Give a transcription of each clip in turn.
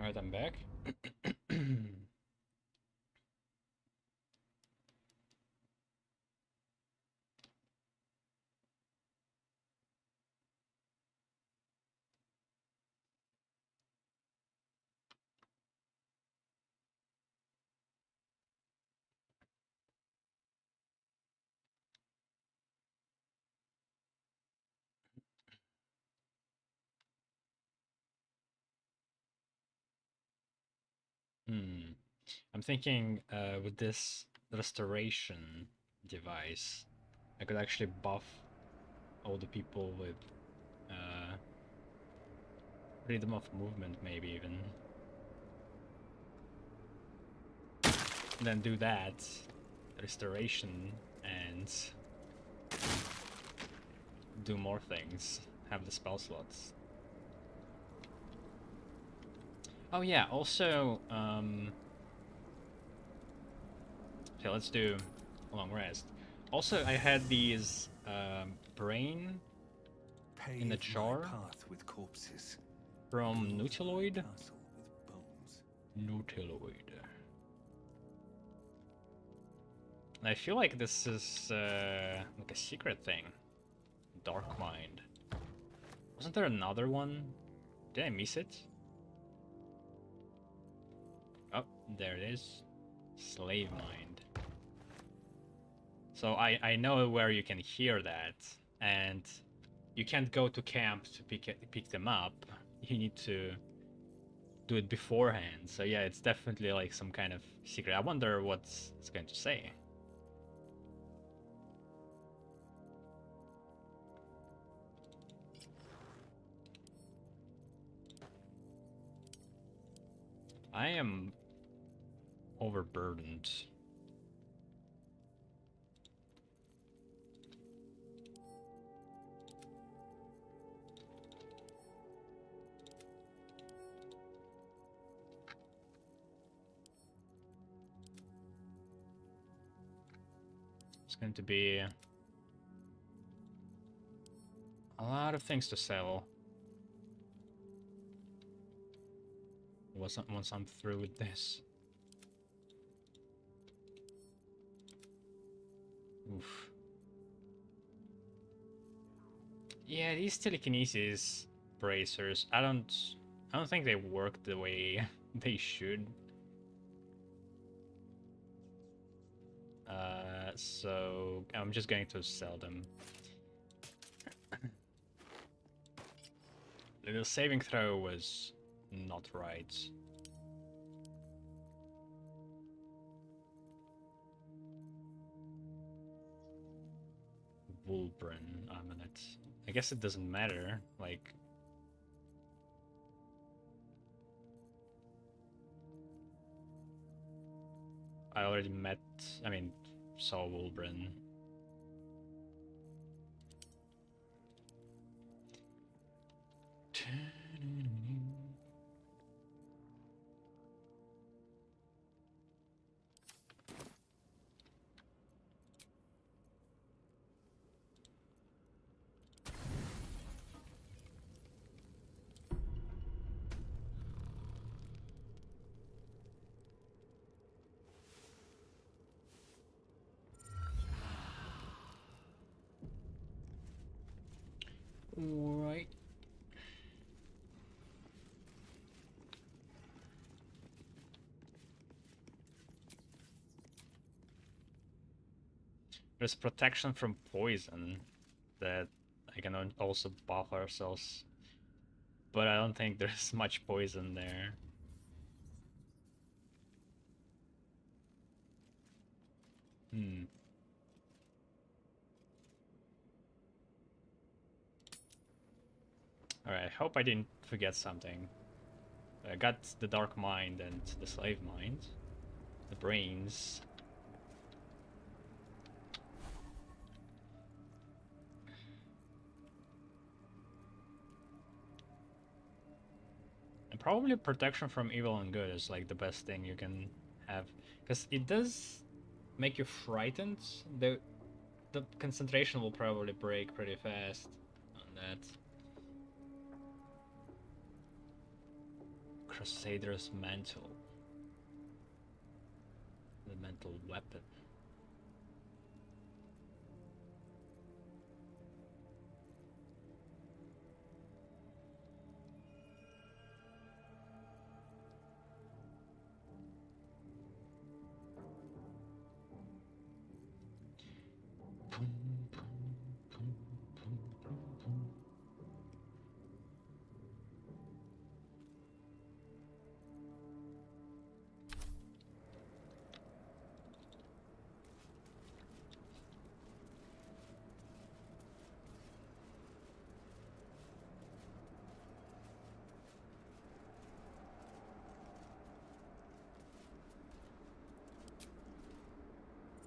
Alright, I'm back. Hmm. I'm thinking with this restoration device, I could actually buff all the people with freedom of movement, maybe even. Then do that, restoration, and do more things. Have the spell slots. Oh yeah, also, okay, let's do a long rest. Also, I had these brain in the Pave my jar path with corpses. from Build my Nutiloid. castle with bones. Nutiloid. I feel like this is like a secret thing. Dark Mind. Wasn't there another one? Did I miss it? Oh, there it is. Slave Mind. So I know where you can hear that, and you can't go to camp to pick them up. You need to do it beforehand. So yeah, it's definitely like some kind of secret. I wonder what it's going to say. I am overburdened. It's going to be a lot of things to sell. Once I'm through with this. Oof. Yeah, these telekinesis bracers, I don't think they work the way they should. So I'm just going to sell them. The saving throw was not right. Wulbren Amulet. I guess it doesn't matter, like... I already met, I mean, saw Wulbren. Right. There's protection from poison that I can also buff ourselves. But I don't think there's much poison there. Hmm. Alright, I hope I didn't forget something. I got the Dark Mind and the Slave Mind. The brains. And probably protection from evil and good is like the best thing you can have. Because it does make you frightened. The concentration will probably break pretty fast on that. Crusader's Mantle. The mental weapon.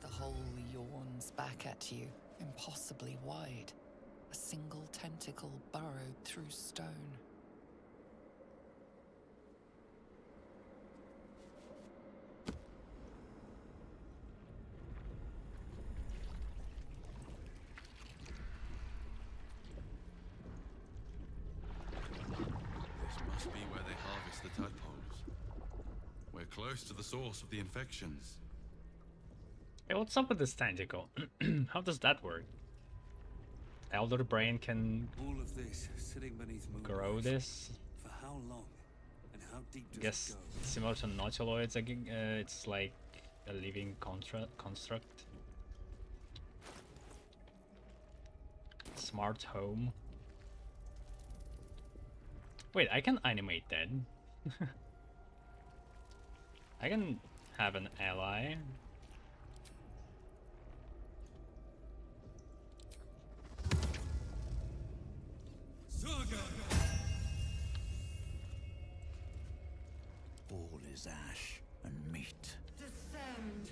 The hole yawns back at you, impossibly wide. A single tentacle burrowed through stone. This must be where they harvest the tadpoles. We're close to the source of the infections. Hey, what's up with this tentacle? How does that work? Elder brain can All of this sitting beneath moon grow rays. this. For how long? And how deep does Guess it go? similar to nautiloids, it's like a living construct. Smart home. Wait, I can animate that. I can have an ally. All is ash and meat. Descend!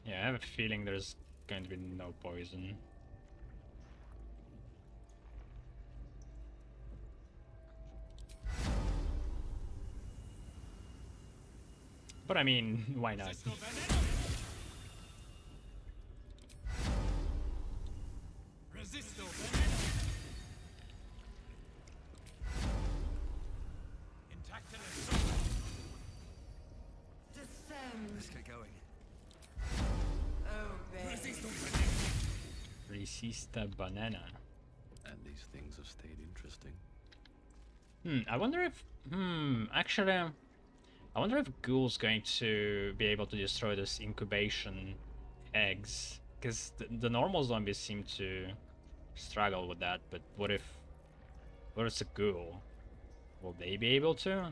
Yeah, I have a feeling there's going to be no poison. But I mean, why not? Descend! Let's get going. Obey! Resista banana. And these things have stayed interesting. I wonder if... actually... I wonder if Ghoul's going to be able to destroy those incubation eggs. Because the normal zombies seem to struggle with that, but what if... What is a Ghoul? Will they be able to?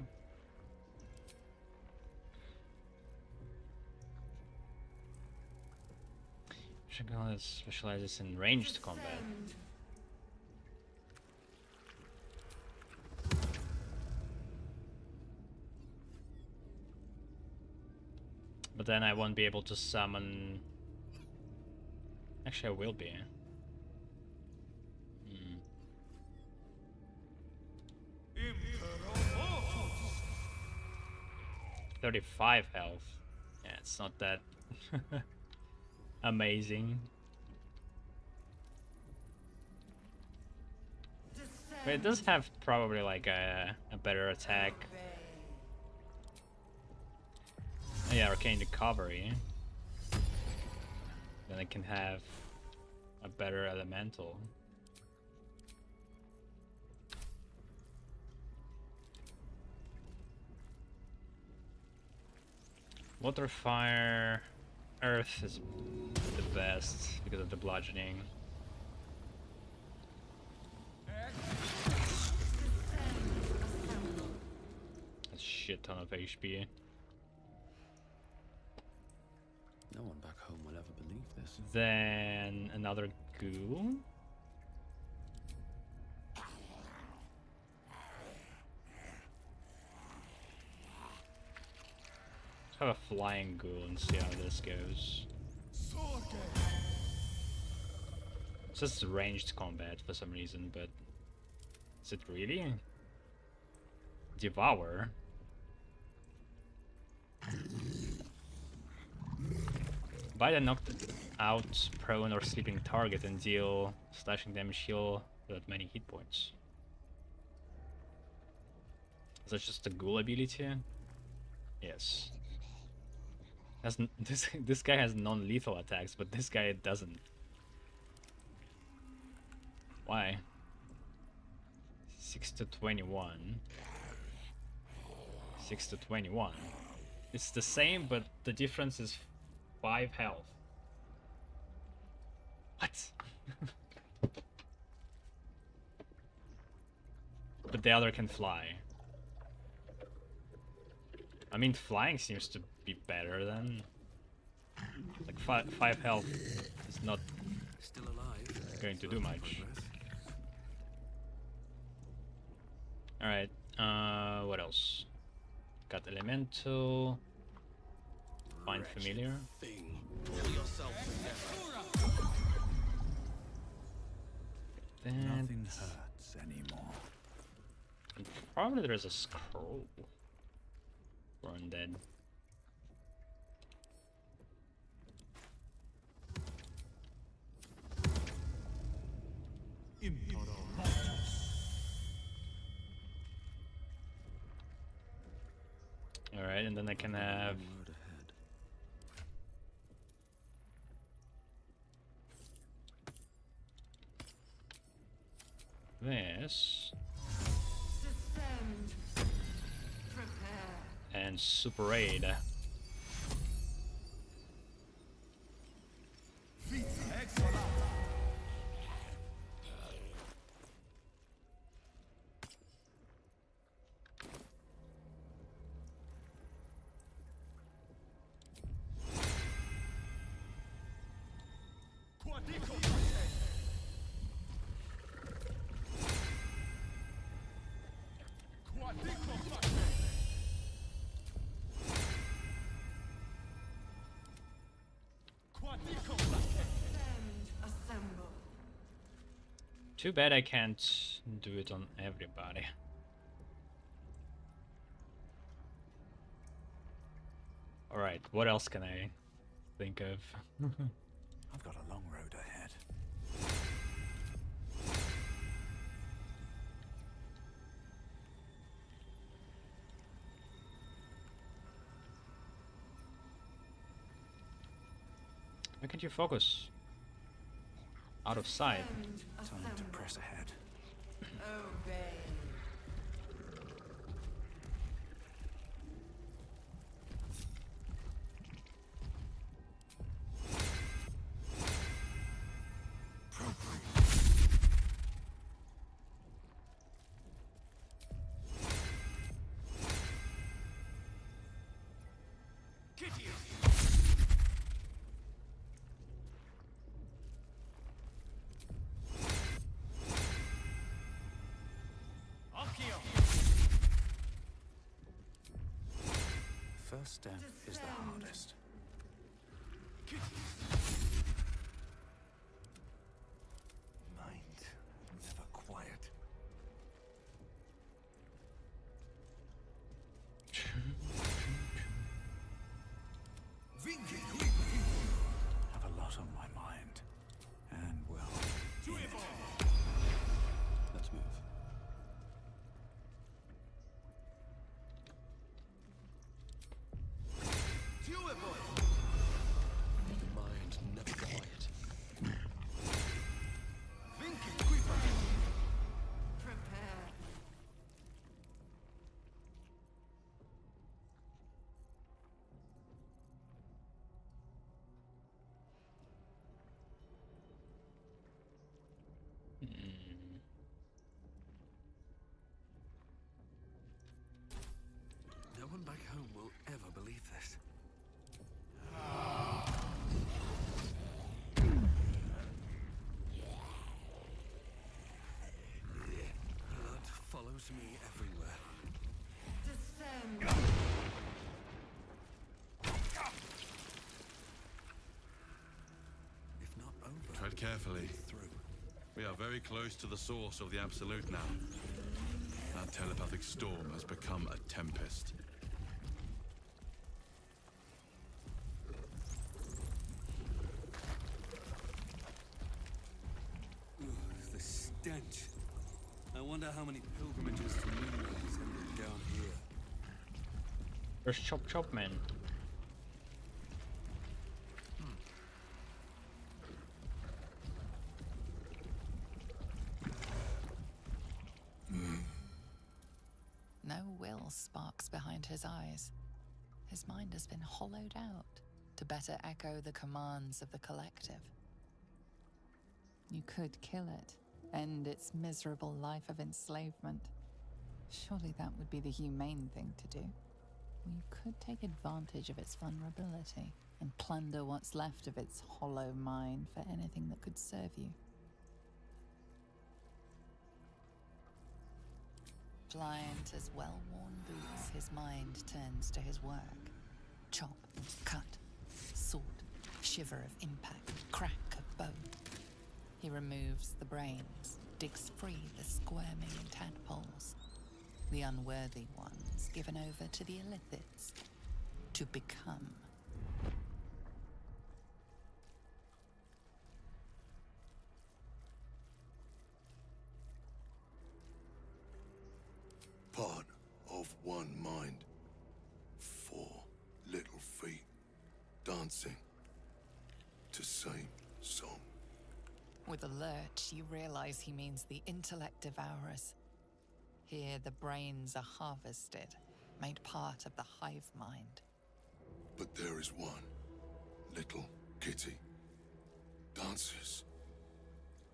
Shagala specializes in ranged combat. Descend! But then I won't be able to summon... Actually, I will be. 35 health. Yeah, it's not that amazing. But it does have probably like a better attack. Yeah, arcane recovery. Then it can have a better elemental. Water, fire, earth is the best because of the bludgeoning. A shit ton of HP. No one back home will ever believe this. Then another ghoul. Let's have a flying ghoul and see how this goes. It's just ranged combat for some reason, but is it really? Bite a knocked out, prone, or sleeping target and deal slashing damage heal without many hit points. Is that just a ghoul ability? Yes. This guy has non-lethal attacks, but this guy doesn't. Why? 6 to 21. 6 to 21. It's the same, but the difference is 5 health. What? But the other can fly. I mean, flying seems to be better than... Like, 5 health is not Still alive. going to do much. Alright, what else? Got Elemental. Find Familiar. Thing. Pull yourself together. Nothing hurts anymore. And probably there's a scroll for undead. Alright, and then I can have this and Super Raid. Too bad I can't do it on everybody. Alright, what else can I think of? I've got a long road ahead. Why can't you focus? Out of sight. Time to press ahead. First step is the hardest. Mind never quiet. Have a lot on my mind. And well, in it. Let's move. Mind never quiet. No one back home will ever believe this. Blood follows me everywhere. If not over, tread carefully. Through. We are very close to the source of the Absolute now. That telepathic storm has become a tempest. stench. I wonder how many pilgrimages to Moonrise ended down here. There's Chop Chop Man. No will sparks behind his eyes. His mind has been hollowed out to better echo the commands of the collective. You could kill it, end its miserable life of enslavement. Surely that would be the humane thing to do. You could take advantage of its vulnerability and plunder what's left of its hollow mind for anything that could serve you. Pliant as well-worn boots, his mind turns to his work. Chop, cut, sword, shiver of impact, crack of bone. He removes the brains, digs free the squirming tadpoles, the unworthy ones given over to the illithids to become. Part of one mind. 4 little feet dancing to same song. With a lurch, you realize he means the intellect devourers. Here, the brains are harvested, made part of the hive mind. But there is one little kitty dances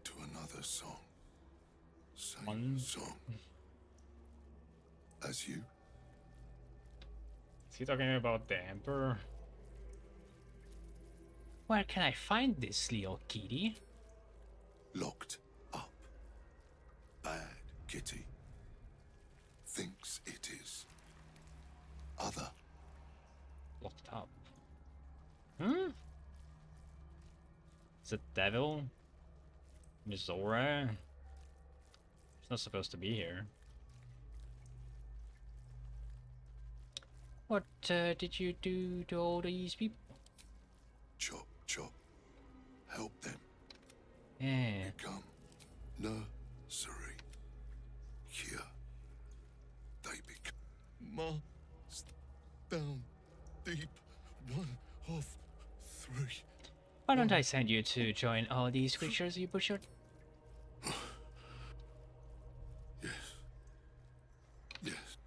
to another song. Same One. song. As you. Is he talking about the Emperor? Where can I find this little kitty? Locked up. Bad kitty. Thinks it is. Other. Locked up. Hmm? Is it devil? Mizora? It's not supposed to be here. What did you do to all these people? Chop, chop. Help them Yeah. become nursery. Here. They become Mars down deep. 1 of 3. Why don't I send you to join all these creatures you butchered? Yes. Yes.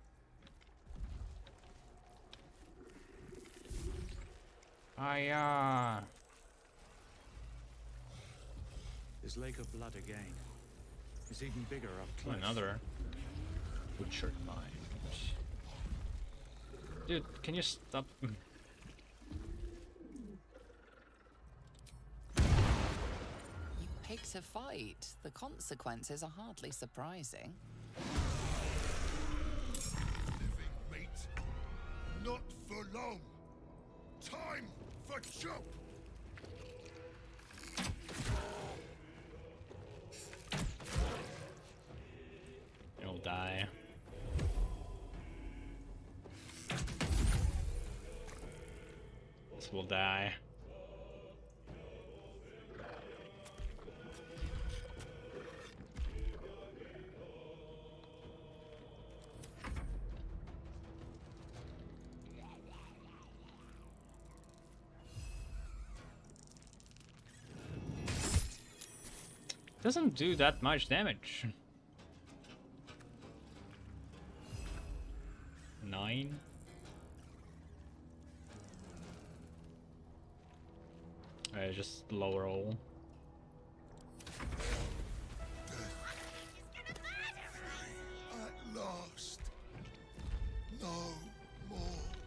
This lake of blood again. It's even bigger up close. Another butchered mind. Dude, can you stop? You picked a fight. The consequences are hardly surprising. Living meat. Not for long. Time for chop. You'll die. This will die. Doesn't do that much damage. 9. Just lower roll. At last. No more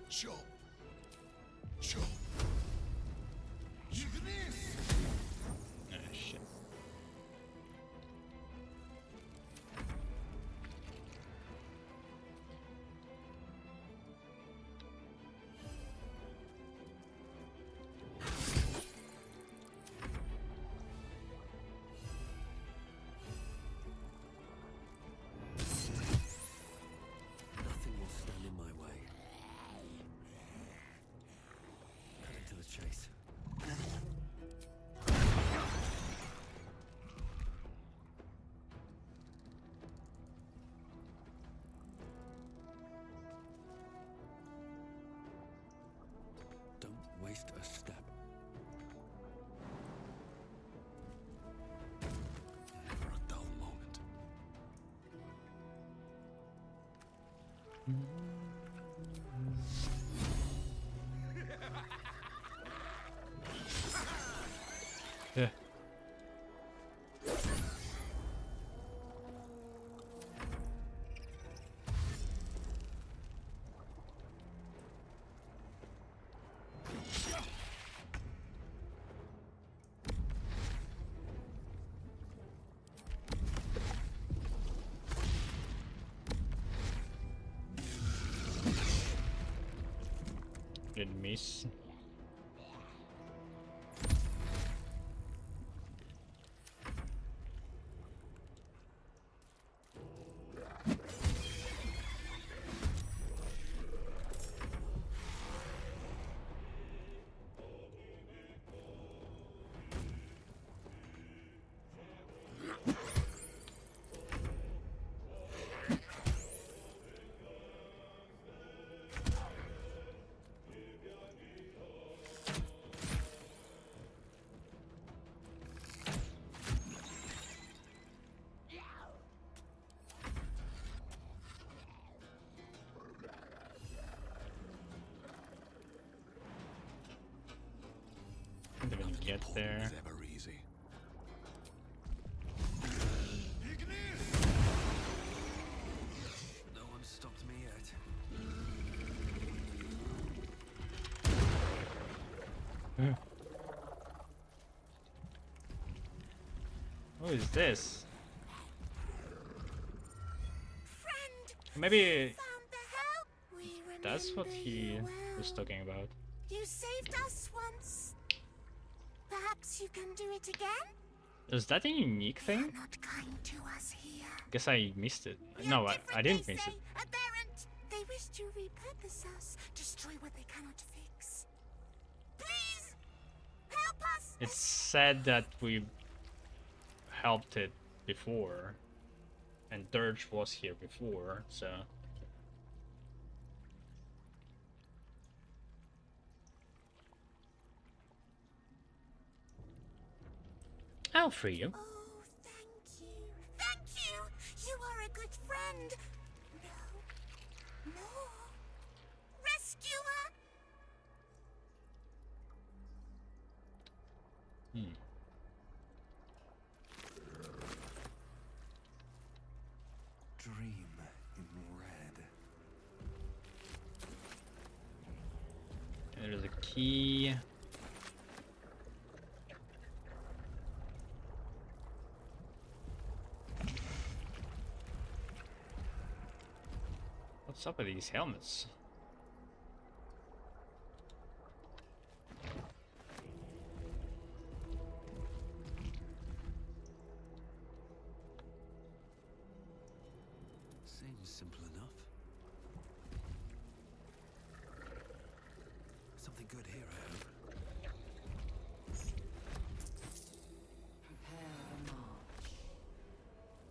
chop. Chop. Ah, shit. Nothing will stand in my way. Yeah. Didn't miss. Didn't even get there. Is ever easy. No one stopped me yet. Who is this? Friend, Maybe found the help. We that's what remember he you was well. talking about. You saved us once. Perhaps you can do it again? Is that a unique They are thing? not kind to us here. Guess I missed it. We are No, I different, didn't they miss say. it. Aberrant. They wish to repurpose us, destroy what they cannot fix. Please, help us. It's said that we helped it before, and Durge was here before, so. I'll free you. Oh, thank you. Thank you. You are a good friend. No. No. Rescuer. Dream in red. There's a key. What's up with these helmets? Seems simple enough. Something good here, I hope. Prepare the march.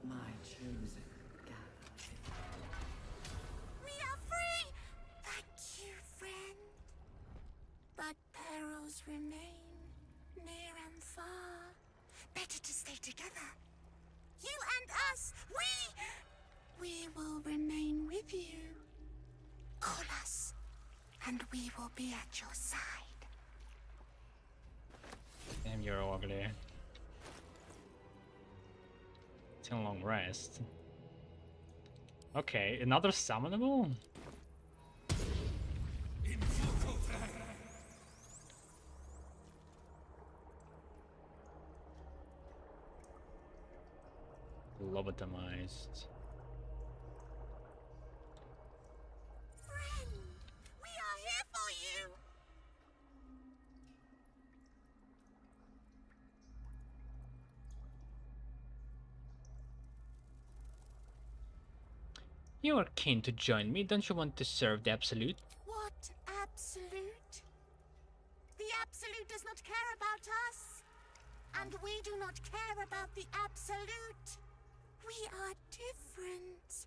My chosen gather. We are free. Thank you, friend. But perils remain near and far. Better to stay together. You and us, we will remain with you. Call us, and we will be at your side. Damn, you're ugly. It's a long rest. Okay, another summonable? Lobotomized. Friend, we are here for you. You are keen to join me, don't you want to serve the Absolute? What absolute? The absolute does not care about us. And we do not care about the absolute. We are different.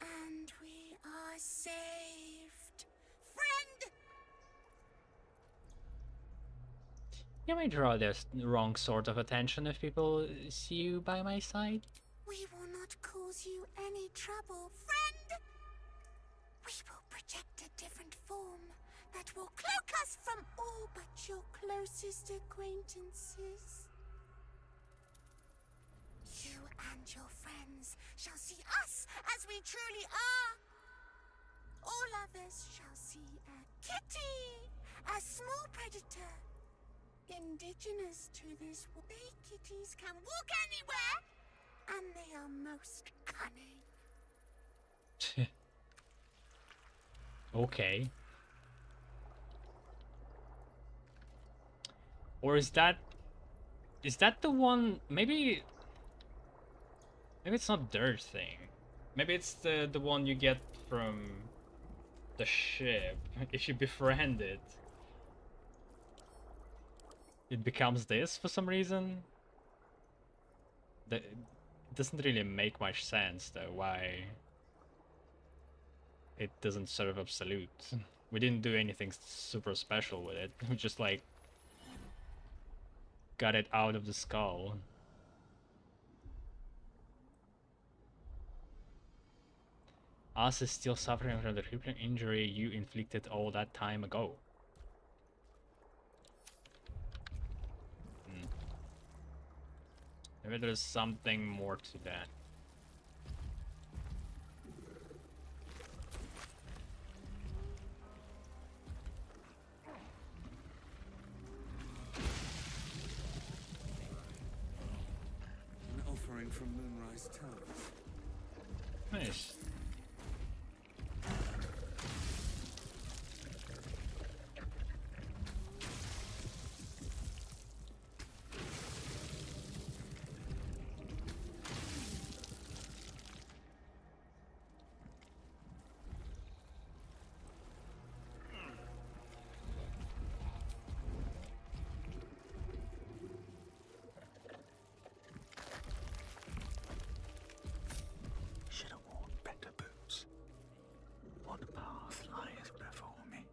And we are saved. Friend! You may draw the wrong sort of attention if people see you by my side. We will not cause you any trouble, friend. We will project a different form that will cloak us from all but your closest acquaintances. You and your friends shall see us as we truly are. All others shall see a kitty, a small predator, indigenous to this world. Bay kitties can walk anywhere, and they are most cunning. Okay. Or is that the one? Maybe it's not Dirge thing. Maybe it's the one you get from the ship. If you befriend it, it becomes this for some reason. That it doesn't really make much sense though. Why it doesn't serve Absolute? We didn't do anything super special with it. We just like got it out of the skull. Us is still suffering from the crippling injury you inflicted all that time ago. Maybe there's something more to that. An offering from Moonrise Towers. Nice. Should have worn better boots. What path lies before me?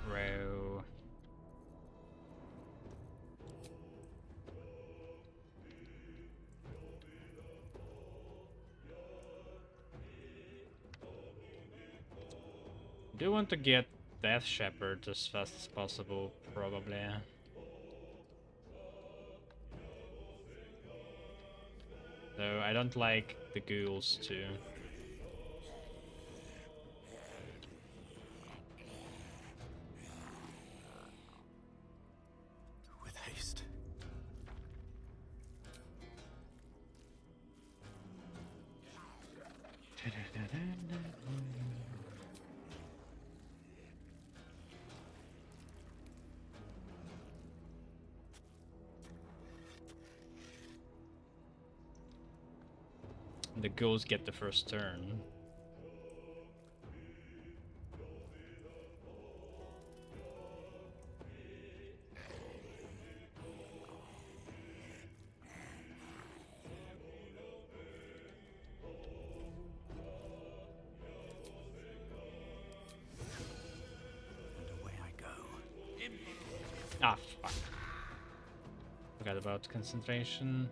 Row. Do want to get Death Shepherd as fast as possible, probably. Though I don't like the ghouls too. With haste. The ghouls get the first turn. And away I go. Ah, fuck. Forgot about concentration.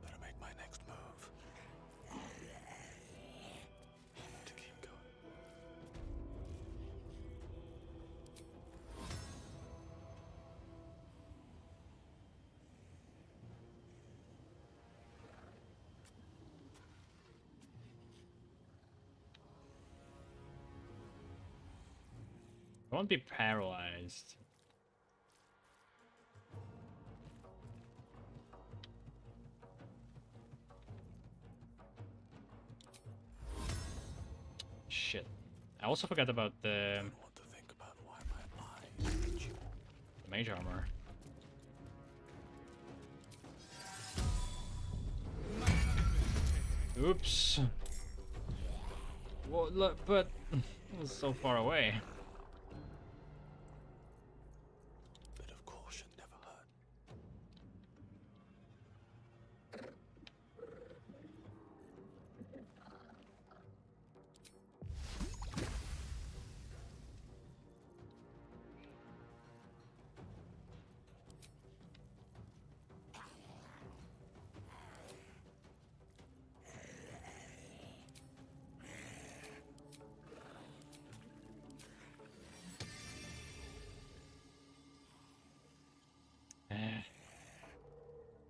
Better make my next move. To keep going. I won't be paralyzed. Shit. I also forgot about the Don't want to think about why my eyes hate you. mage armor. Oops. Well, look, but it was so far away. Bit of caution never hurt.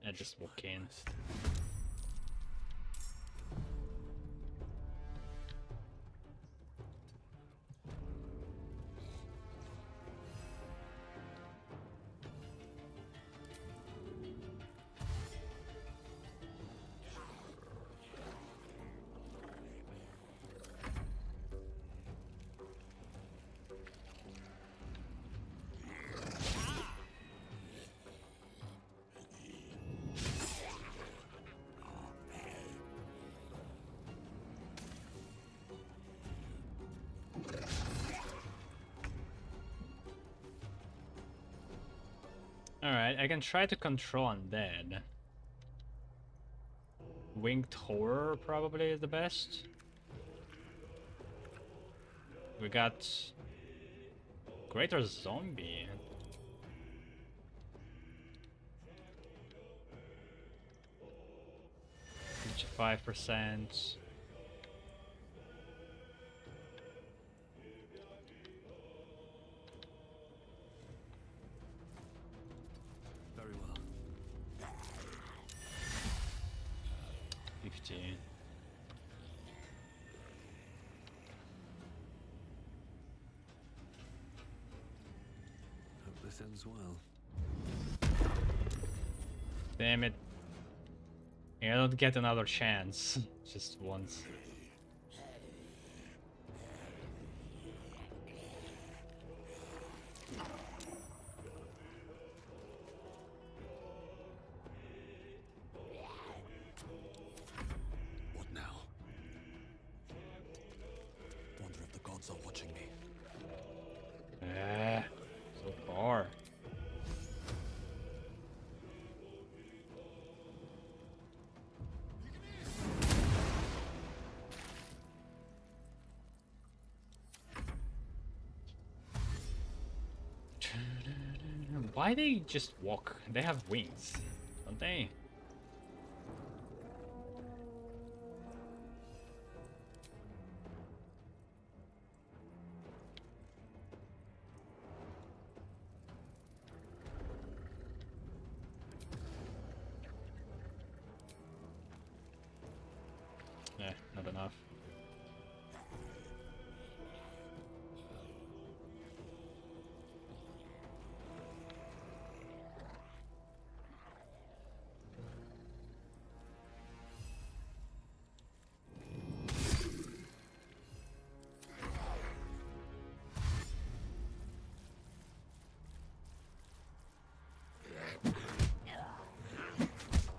I just walk in. Alright, I can try to control undead. Winged Horror probably is the best. We got Greater Zombie. Which 5%. Very well. 50. Hope this ends well. Damn it. I don't get another chance. Just once. What now? Wonder if the gods are watching me. So far. Why they just walk? They have wings, don't they? Not enough.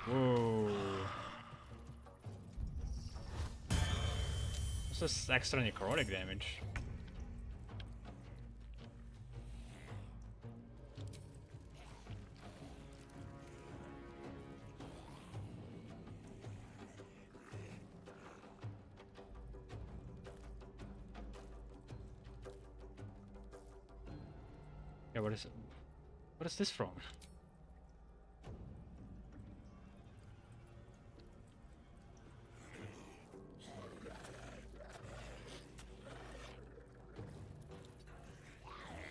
Whoa. What's this extra necrotic damage? Yeah, what is it? What is this from?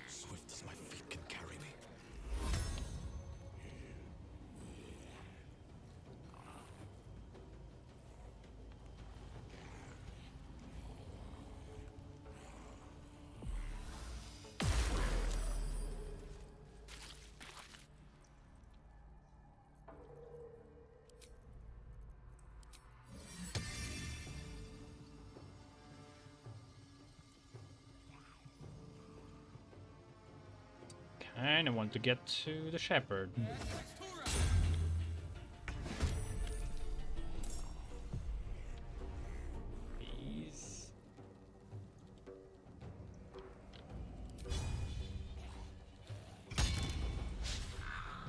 Swift as my feet can carry me. And I want to get to the shepherd. Please.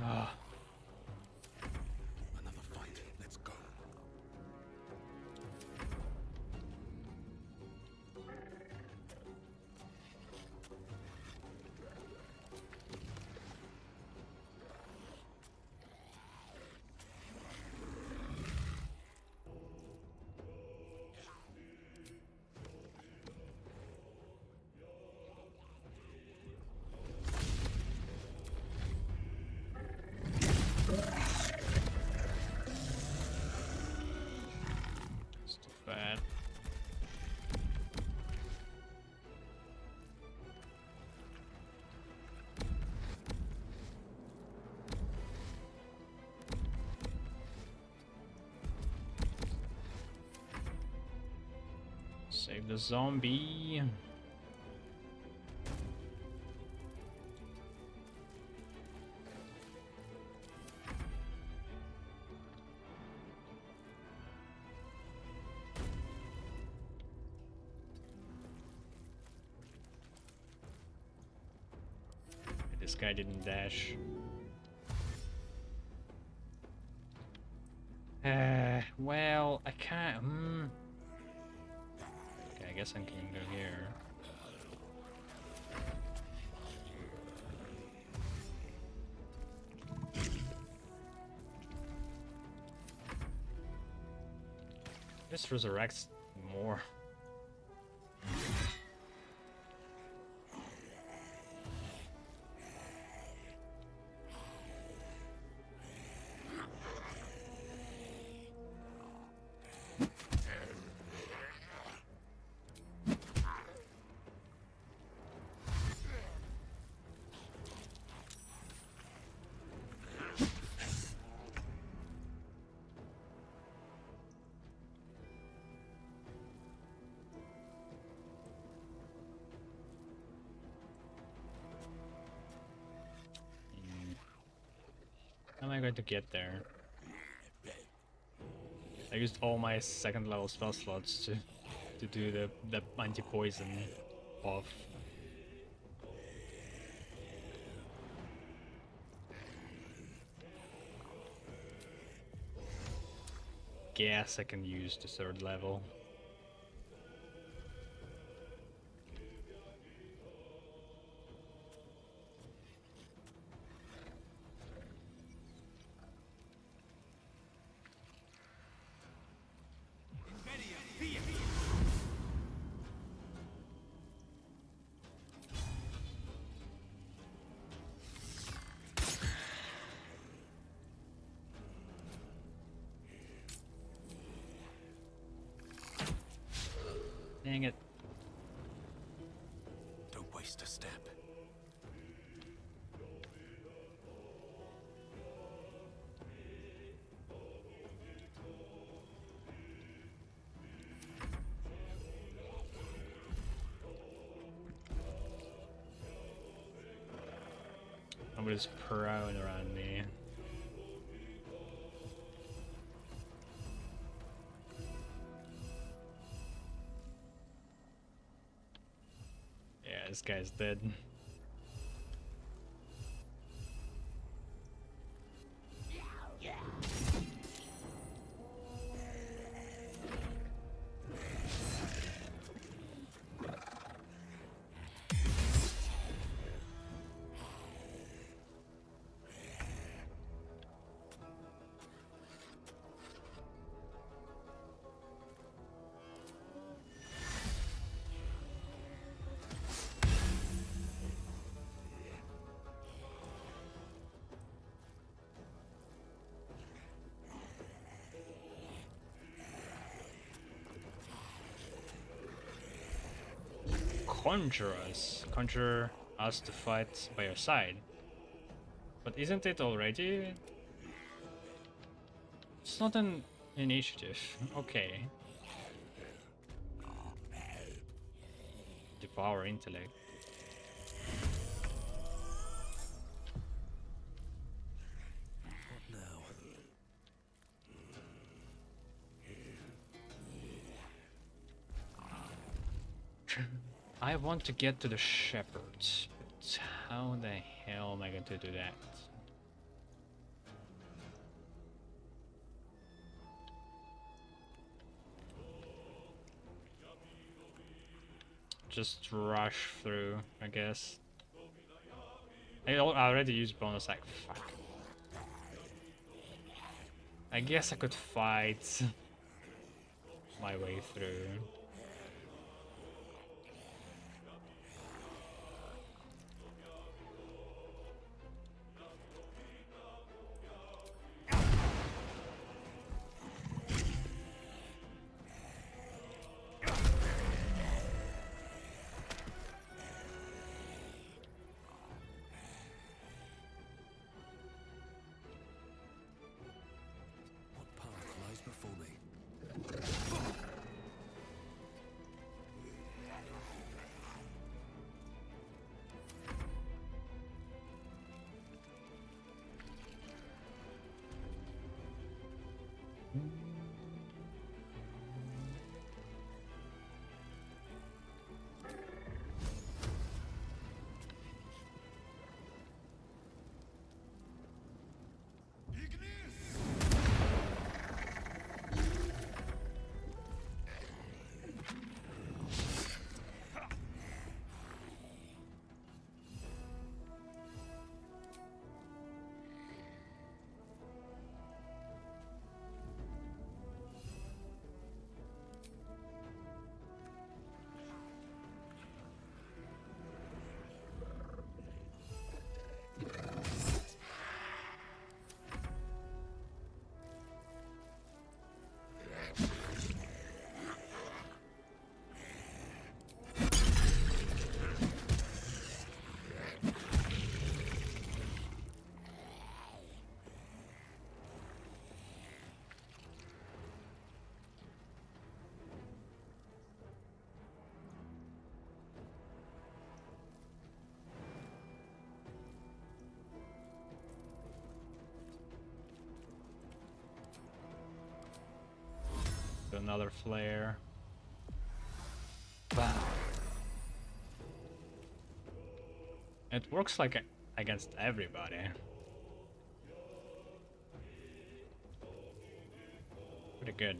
Ah. Another fight. Let's go. It's too bad. Save the zombie. This guy didn't dash. Well, I can't. Okay, I guess I can go here. This resurrects more. How am I going to get there? I used all my second level spell slots to do the anti-poison buff. Guess I can use the third level. Dang it. Don't waste a step. Nobody's prone around me. Yeah, this guy's dead. Conjure us. Conjure us to fight by your side. But isn't it already? It's not an initiative. Okay. Devour intellect. I want to get to the shepherds, but how the hell am I going to do that? just rush through, I guess. I already used bonus act. Fuck. I guess I could fight my way through. What path lies before me? Another flare. Bam. It works like against everybody. Pretty good.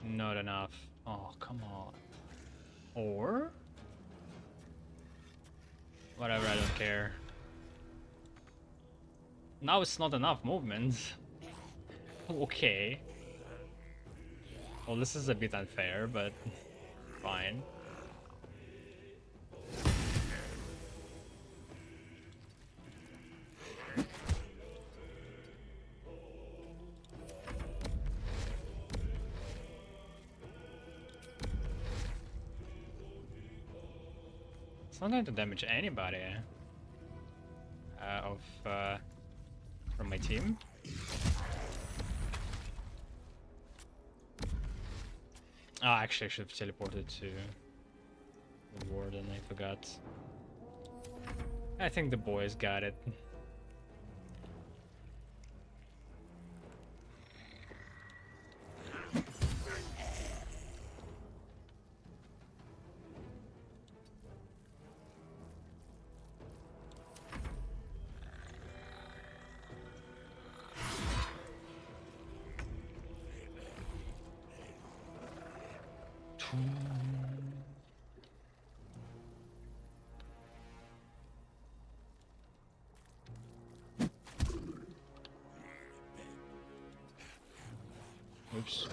Not enough. Oh, come on. Or? Whatever, I don't care. Now it's not enough movement. Okay. Well, this is a bit unfair, but fine. It's not going to damage anybody from my team. Oh, actually, I should have teleported to the warden. I forgot. I think the boys got it. Oops.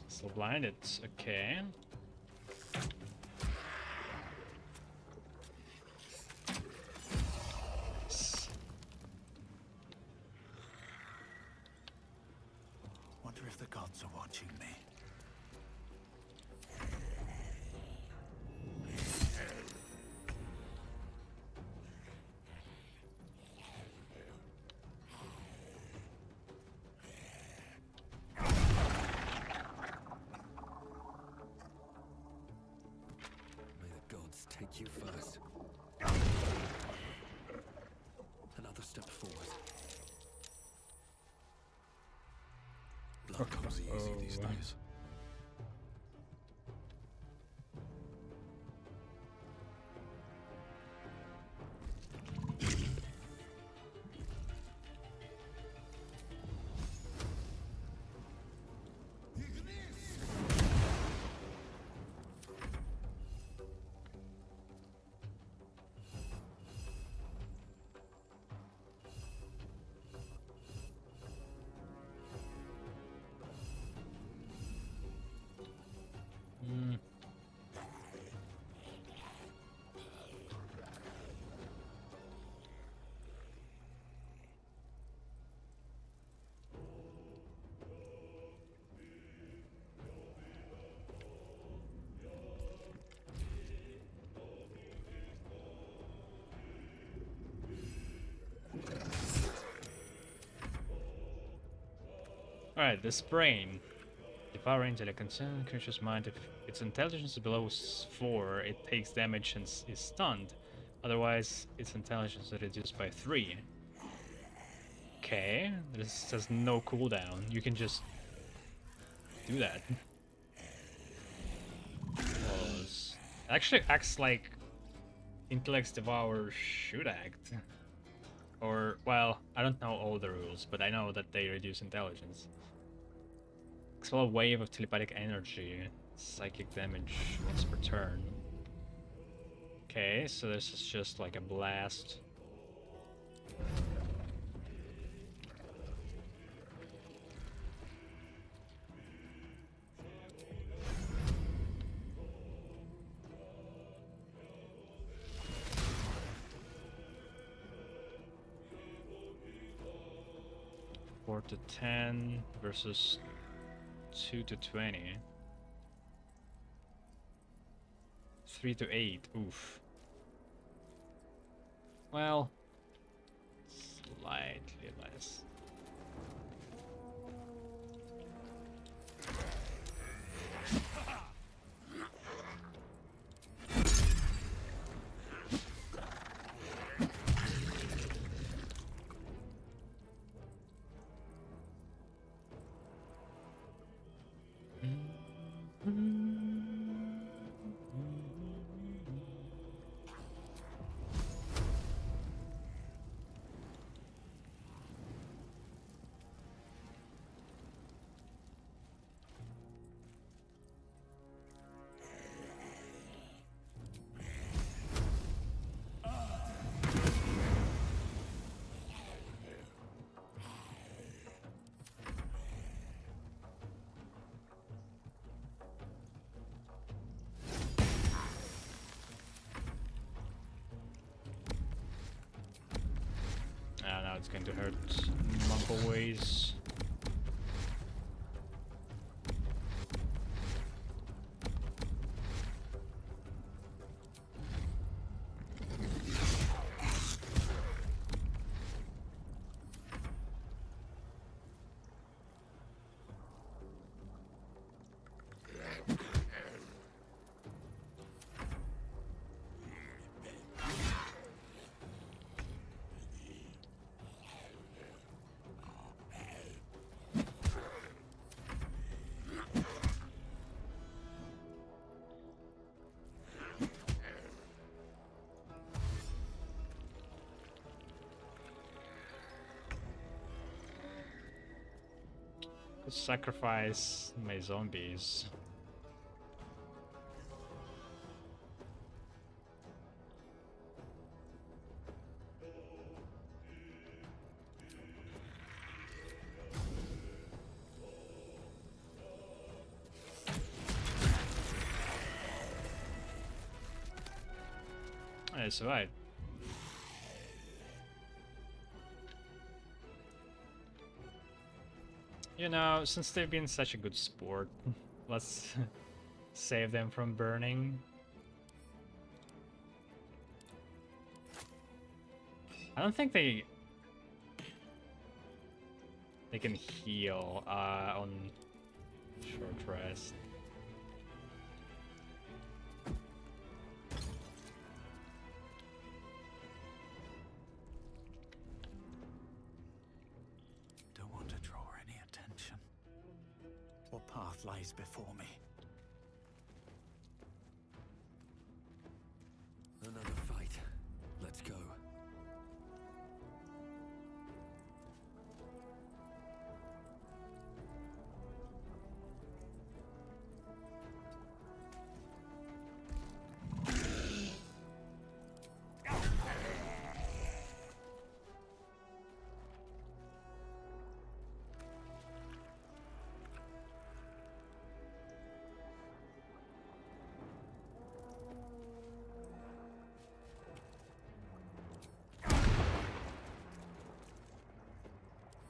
Still blinded, okay. take you first. Another step forward. Blood comes easy these days. Alright, this brain. Devouring the concerned creature's mind. If its intelligence is below 4, it takes damage and is stunned. Otherwise, its intelligence is reduced by 3. Okay, this has no cooldown. You can just do that. Actually acts like Intellect's Devour should act. Or, well, I don't know all the rules, but I know that they reduce intelligence. Expel a wave of telepathic energy. Psychic damage once per turn. Okay, so this is just like a blast. Four to 10 versus 2 to 20. 3 to 8. Oof. Well, slightly less. Now it's going to hurt Mumbleways. Sacrifice my zombies. I survived. You know, since they've been such a good sport, let's save them from burning. I don't think they can heal on short rest. path lies before me. Another fight. Let's go.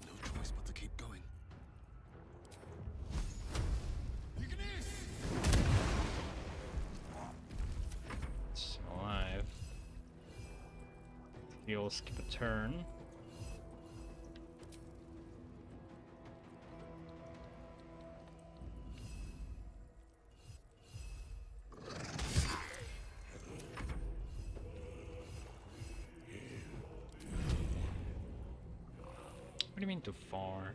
No choice but to keep going. It's alive. He'll skip a turn. What do you mean too far?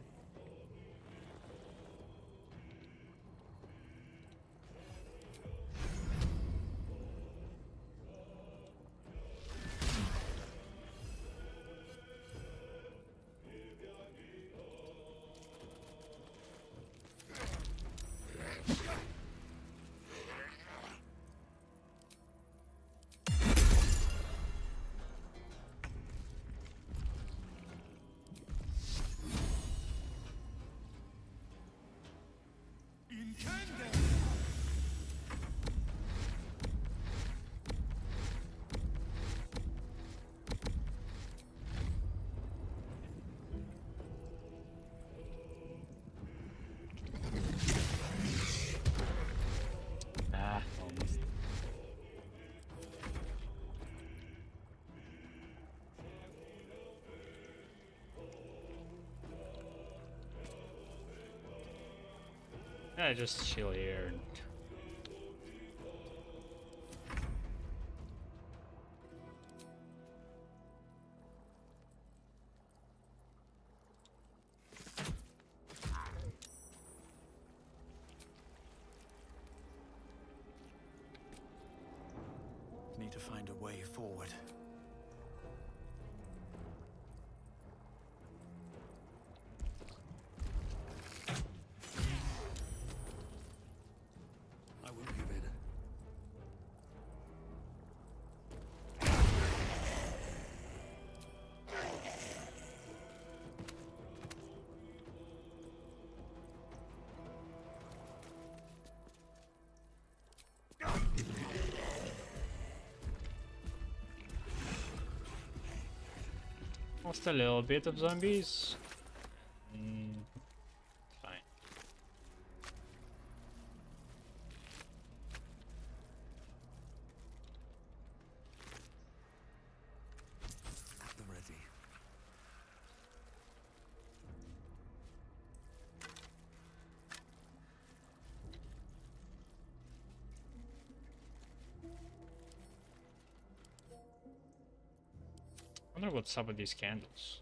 Ah, almost. Yeah, just chill here and Need to find a way forward. I won't give in. lost a little bit of zombies. Fine. At the ready. I wonder what's up with these candles.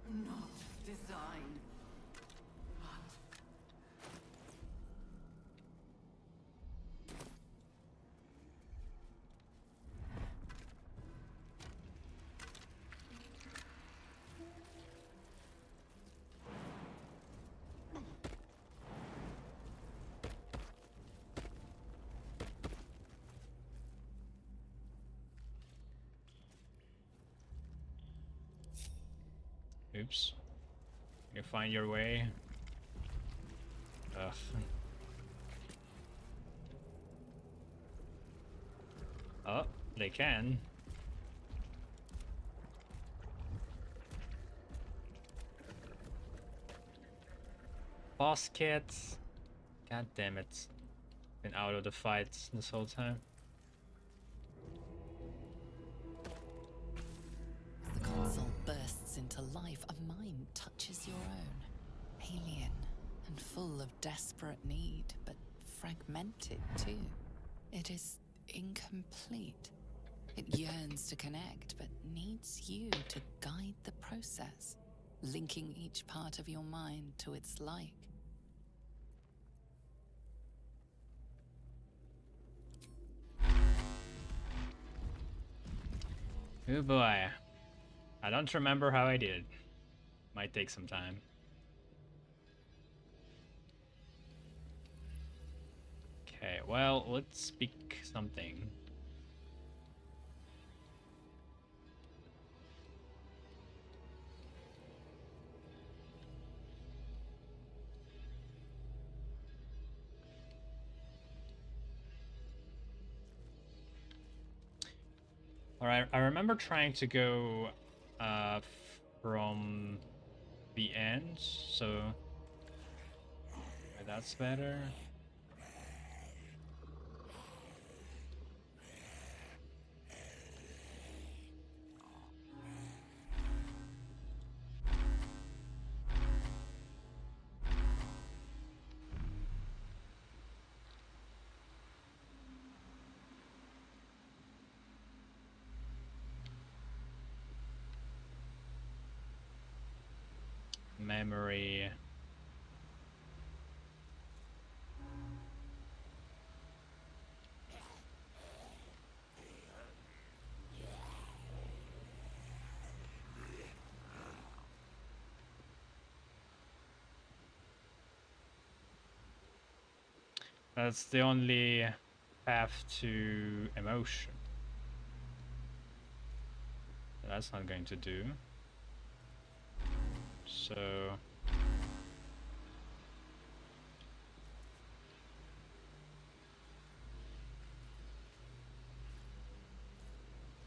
Not design. But Oops. You find your way. Ugh. Oh, they can. Boss kits. God damn it. Been out of the fight this whole time. As the console bursts into life, a mind touches your own. Alien and full of desperate need, but fragmented too. It is incomplete. It yearns to connect, but needs you to guide the process, linking each part of your mind to its like. Oh boy. I don't remember how I did. Might take some time. Okay, well, let's pick something. Alright, I remember trying to go from the end, so that's better. Memory. That's the only path to emotion. That's not going to do. So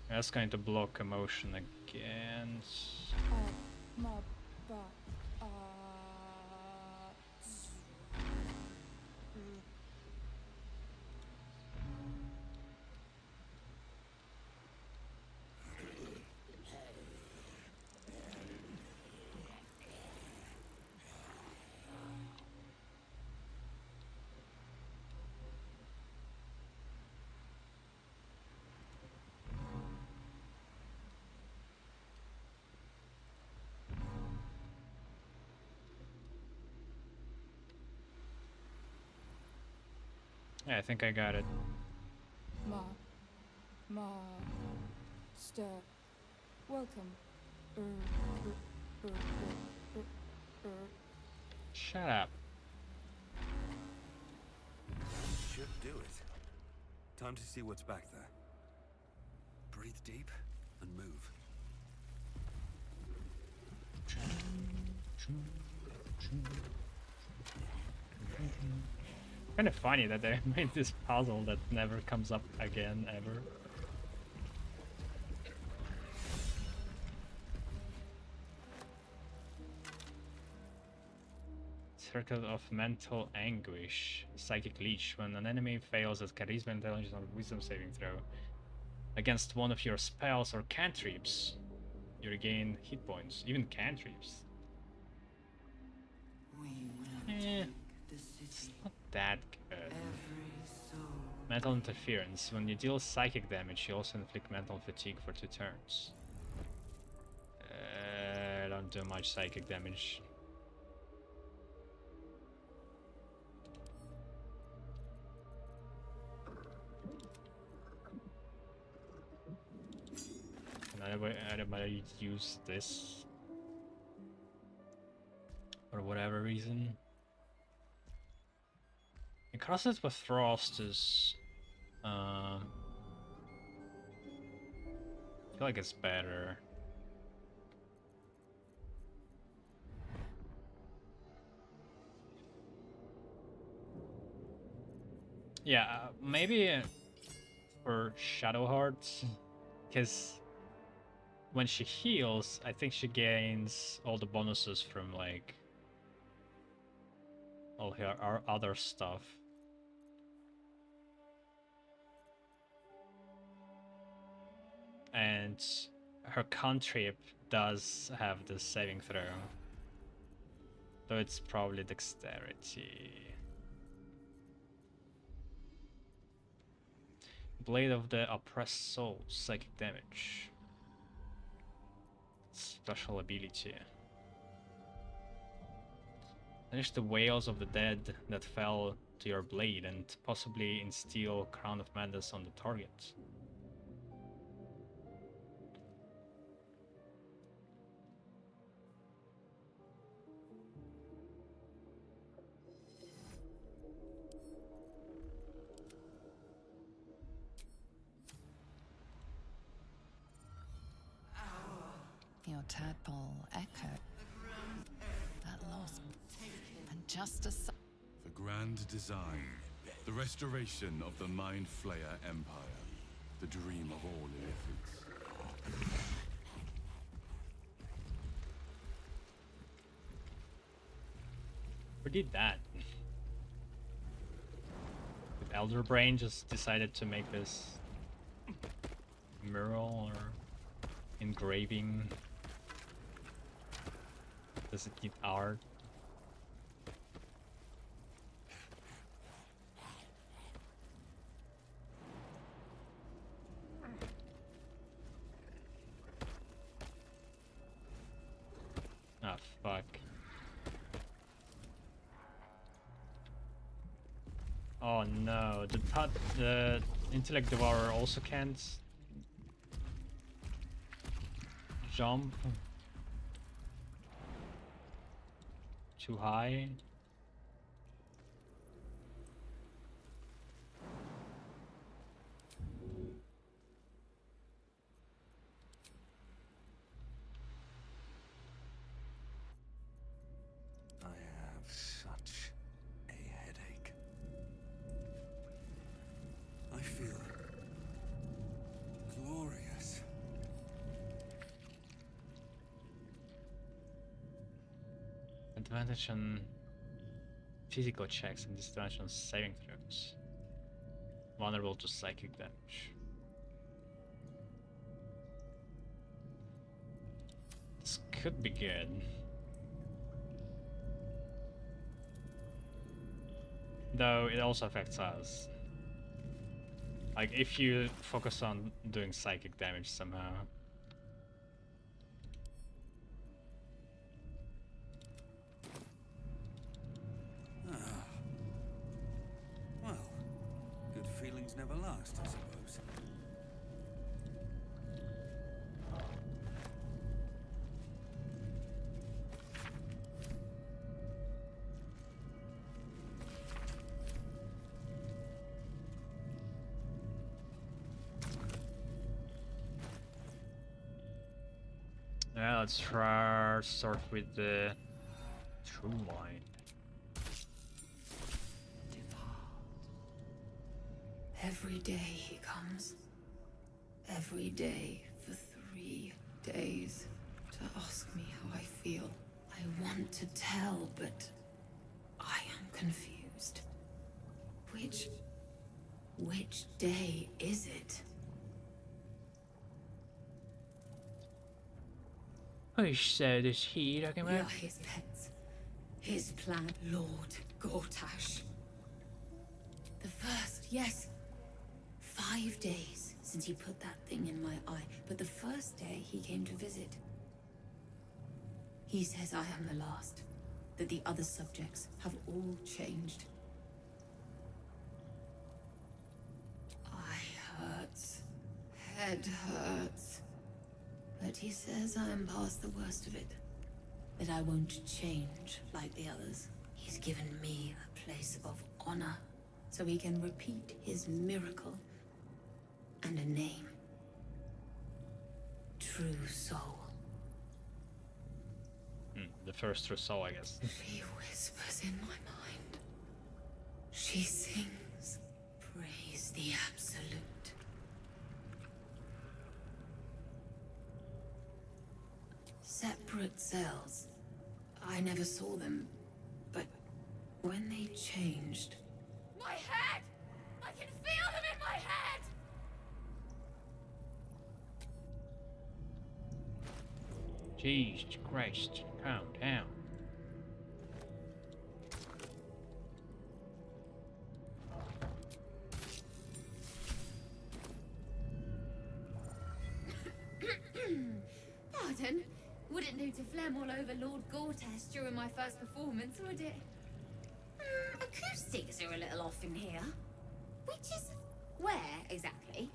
that's going to block emotion again. Yeah, I think I got it. Welcome. Shut up. Should do it. Time to see what's back there. Breathe deep and move. Kind of funny that they made this puzzle that never comes up again ever. Circle of mental anguish. Psychic leech. When an enemy fails at charisma, intelligence, or wisdom saving throw against one of your spells or cantrips, you regain hit points. Even cantrips. It's not that good. Mental interference. When you deal psychic damage, you also inflict mental fatigue for 2 turns. I don't do much psychic damage. I don't use this for whatever reason. And crosses with frost is I feel like it's better. Yeah, maybe for Shadowheart, because when she heals, I think she gains all the bonuses from like all her other stuff. And her cantrip does have the saving throw. So it's probably dexterity. Blade of the Oppressed Soul, psychic damage. Special ability. Finish the wails of the dead that fell to your blade and possibly instill Crown of Madness on the target. Your tadpole echo. That loss. And just as The grand design. The restoration of the Mind Flayer Empire. The dream of all Illithids. Who did that? Did Elder Brain just decided to make this mural or engraving? Does it need art? Ah, fuck. Oh no, the Intellect Devourer also can't jump too high. I have such a headache. I feel glorious. Advantage on physical checks and disadvantage on saving throws. Vulnerable to psychic damage. This could be good. Though it also affects us. Like if you focus on doing psychic damage somehow. Well, good feelings never last, I suppose. Yeah, let's start with the true line. Every day he comes. Every day for 3 days to ask me how I feel. I want to tell, but I am confused. Which day is it? Which side is he talking We are about? his pets. His plan, Lord Gortash. The first, yes. 5 days since he put that thing in my eye, but the first day he came to visit. He says I am the last, that the other subjects have all changed. Eye hurts, head hurts. But he says I am past the worst of it. That I won't change like the others. He's given me a place of honor, so he can repeat his miracle. And a name. True Soul. The first true soul, I guess. She whispers in my mind. She sings. Praise the Absolute. Separate cells. I never saw them, but when they changed... My head! I can feel them in my head! Jesus Christ, calm down. over Lord Gortash during my first performance, would it? Acoustics are a little off in here. Which is... where, exactly?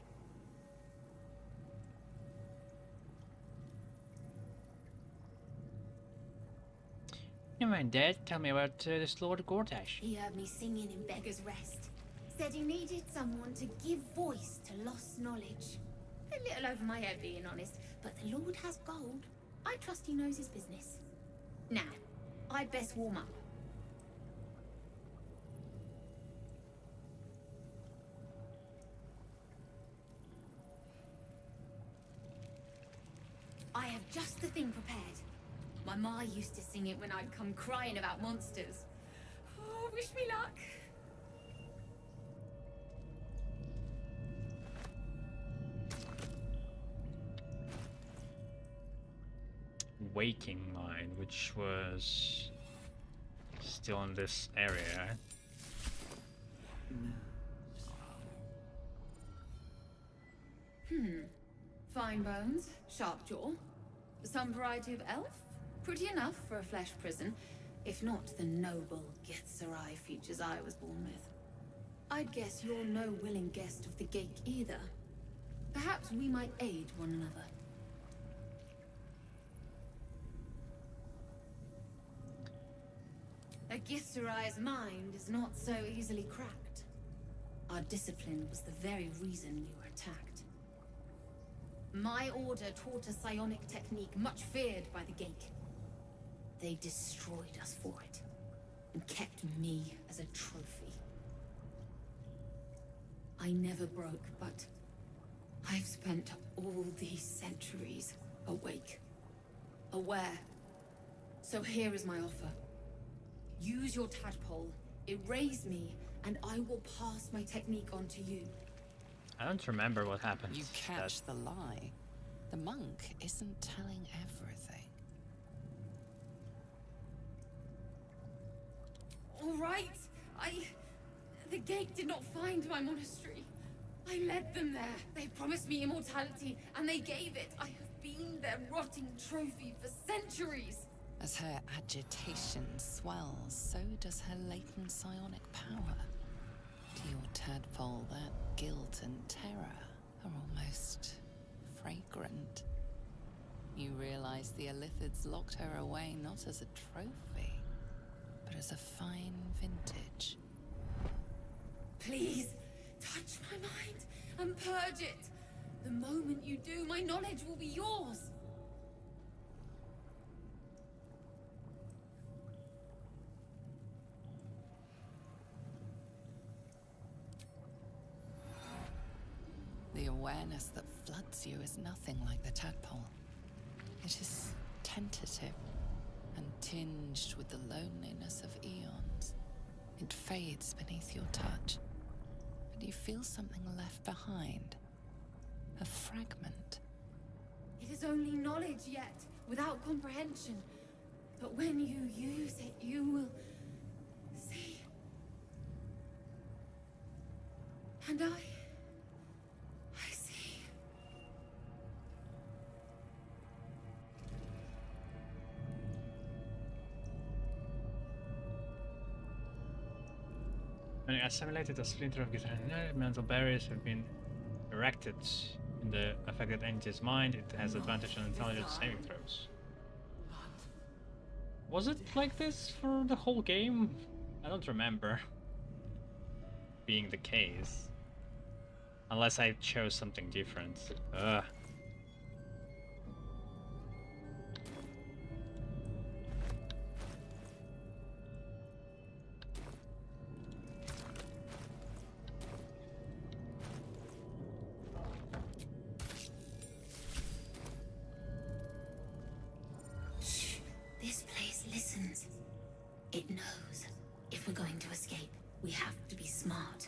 Never mind, Dad. Tell me about this Lord Gortash. He heard me singing in Beggar's Rest. Said he needed someone to give voice to lost knowledge. A little over my head, being honest, but the Lord has gold. I trust he knows his business. Now, I'd best warm up. I have just the thing prepared. My ma used to sing it when I'd come crying about monsters. Oh, wish me luck. Waiting line, which was still in this area. Fine bones, sharp jaw. Some variety of elf? Pretty enough for a flesh prison, if not the noble Githzerai features I was born with. I'd guess you're no willing guest of the Gate either. Perhaps we might aid one another. A Githzerai's mind is not so easily cracked. Our discipline was the very reason we were attacked. My order taught a psionic technique much feared by the Gate. They destroyed us for it, and kept me as a trophy. I never broke, but I've spent all these centuries awake, aware. So here is my offer. Use your tadpole, erase me, and I will pass my technique on to you. I don't remember what happened. You catch the lie. The monk isn't telling everything. All right, the Gate did not find my monastery. I led them there. They promised me immortality, and they gave it. I have been their rotting trophy for centuries. As her agitation swells, so does her latent psionic power. To your tadpole, that guilt and terror are almost fragrant. You realize the Illithids locked her away not as a trophy, but as a fine vintage. Please, touch my mind and purge it. The moment you do, my knowledge will be yours. The awareness that floods you is nothing like the tadpole. It is tentative and tinged with the loneliness of eons. It fades beneath your touch, but you feel something left behind. A fragment. It is only knowledge yet, without comprehension. But when you use it, you will see. And I see. When you assimilated a splinter of Githzerai, mental barriers have been erected in the affected entity's mind. It has advantage on intelligence saving throws. Was it like this for the whole game? I don't remember being the case. Unless I chose something different. Ugh. This place listens. It knows. If we're going to escape, we have to be smart.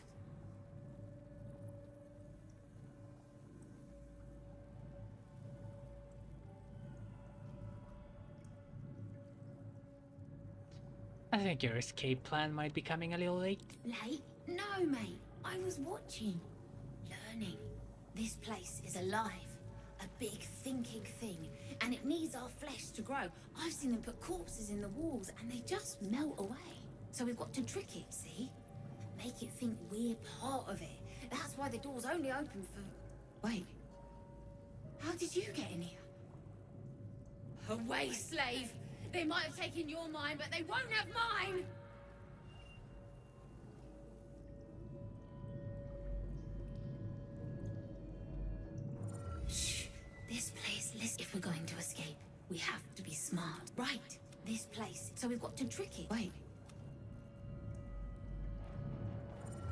I think your escape plan might be coming a little late. Late? No, mate. I was watching. Learning. This place is alive. A big thinking thing. And it needs our flesh to grow. I've seen them put corpses in the walls and they just melt away. So we've got to trick it, see? Make it think we're part of it. That's why the door's only open for... Wait. How did you get in here? Away, slave! They might have taken your mind, but they won't have mine! Shh. This place, listen. If we're going to escape, we have to be smart. Right. This place. So we've got to trick it. Wait.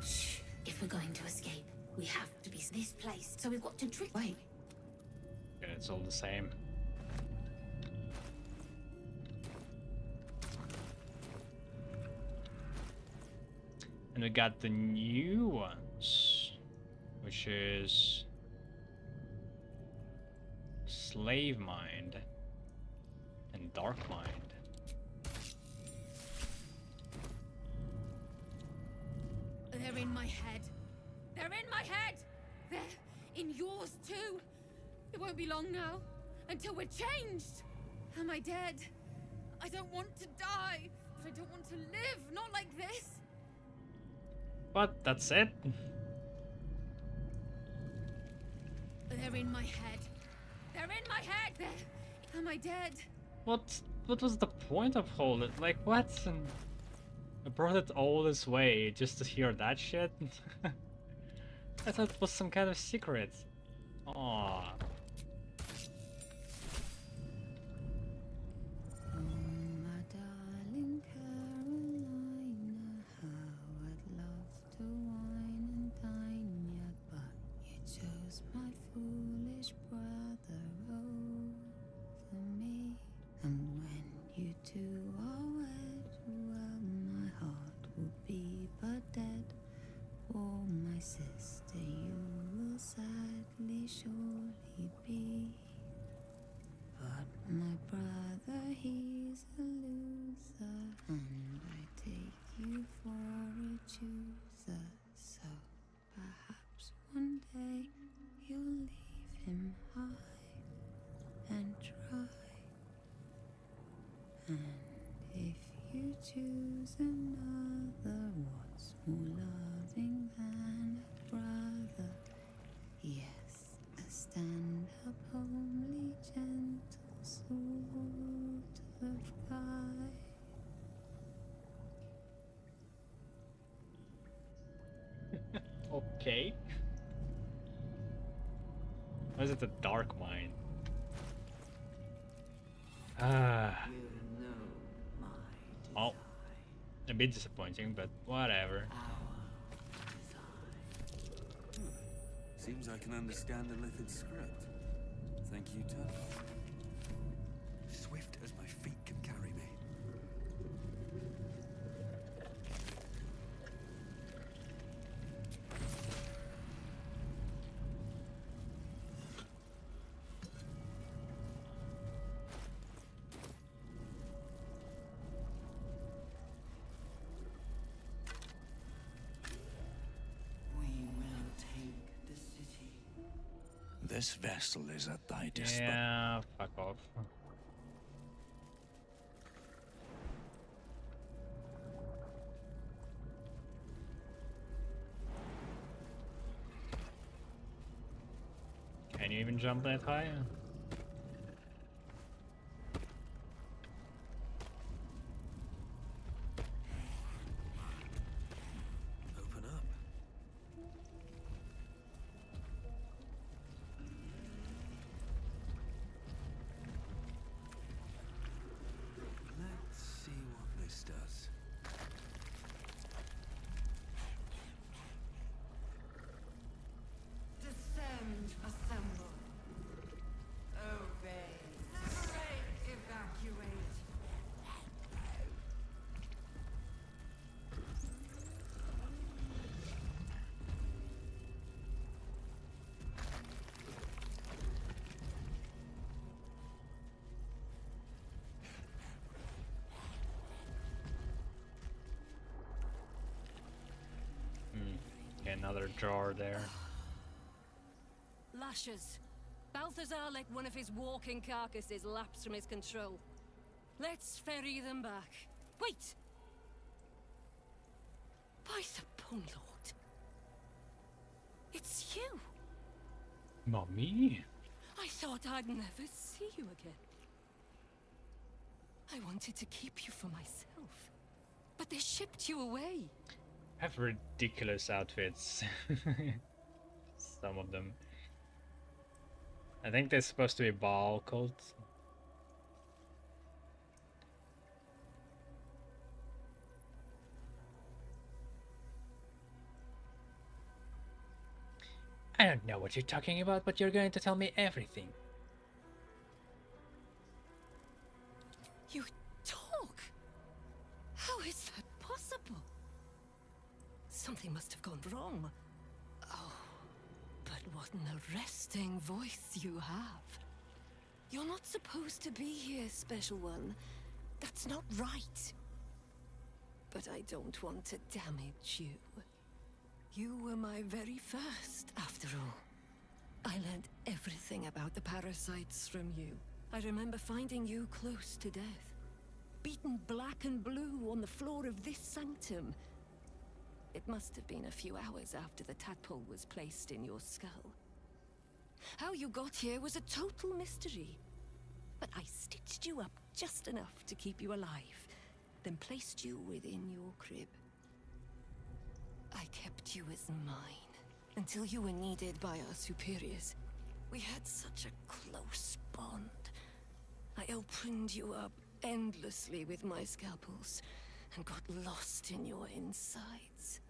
Shh. If we're going to escape, we have to be this place. So we've got to trick. Wait. Yeah, it's all the same. And we got the new ones, which is Slave Mind and Dark Mind. They're in my head. They're in my head! They're in yours too. It won't be long now until we're changed. Am I dead? I don't want to die, but I don't want to live. Not like this. What? That's it? They're in my head. They're in my head. They're... Am I dead? What was the point of all it? Like, what? And I brought it all this way just to hear that shit? I thought it was some kind of secret. Aww. My darling Carolina, how I'd love to wine and dine ya, but you chose my foolish brother over me. And when you two are wed, well, my heart will be but dead. For my sister, you will sadly surely be. But my brother, he's a loser, and I take you for a chooser. So perhaps one day you'll leave him high and dry. And if you choose another, what's more loving than a brother? Yes, a stand-up, homely, gentle sort of guy. Okay. Why is it a Dark Mind? Ah. Oh. A bit disappointing, but whatever. Seems I can understand a Lithid script. Thank you, Tuff. Swift as my feet can carry me. We will take the city. This vessel is at thy disposal. Yeah, fuck off. Can you even jump that high? Open up. Let's see what this does. Descend, assemble. Obey. Liberate, evacuate. Okay, another jar there. Lashes. Balthazar let one of his walking carcasses lapse from his control. Let's ferry them back. Wait! By the Bone Lord. It's you. Mommy? I thought I'd never see you again. I wanted to keep you for myself, but they shipped you away. Have ridiculous outfits. Some of them. I think they're supposed to be ball coats. I don't know what you're talking about, but you're going to tell me everything. You talk? How is that possible? Something must have gone wrong. Oh, but what an arresting voice you have. You're not supposed to be here, Special One. That's not right. But I don't want to damage you. You were my very first, after all. I learned everything about the parasites from you. I remember finding you close to death. Beaten black and blue on the floor of this sanctum. It must have been a few hours after the tadpole was placed in your skull. How you got here was a total mystery. But I stitched you up just enough to keep you alive, then placed you within your crib. I kept you as mine, until you were needed by our superiors. We had such a close bond. I opened you up endlessly with my scalpels, and got lost in your insides.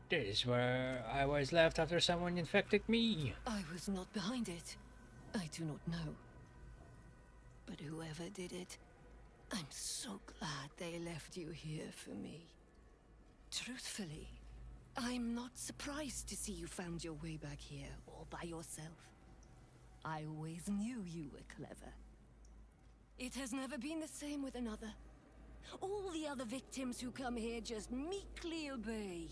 This is where I was left after someone infected me. I was not behind it. I do not know. But whoever did it, I'm so glad they left you here for me. Truthfully, I'm not surprised to see you found your way back here all by yourself. I always knew you were clever. It has never been the same with another. All the other victims who come here just meekly obey.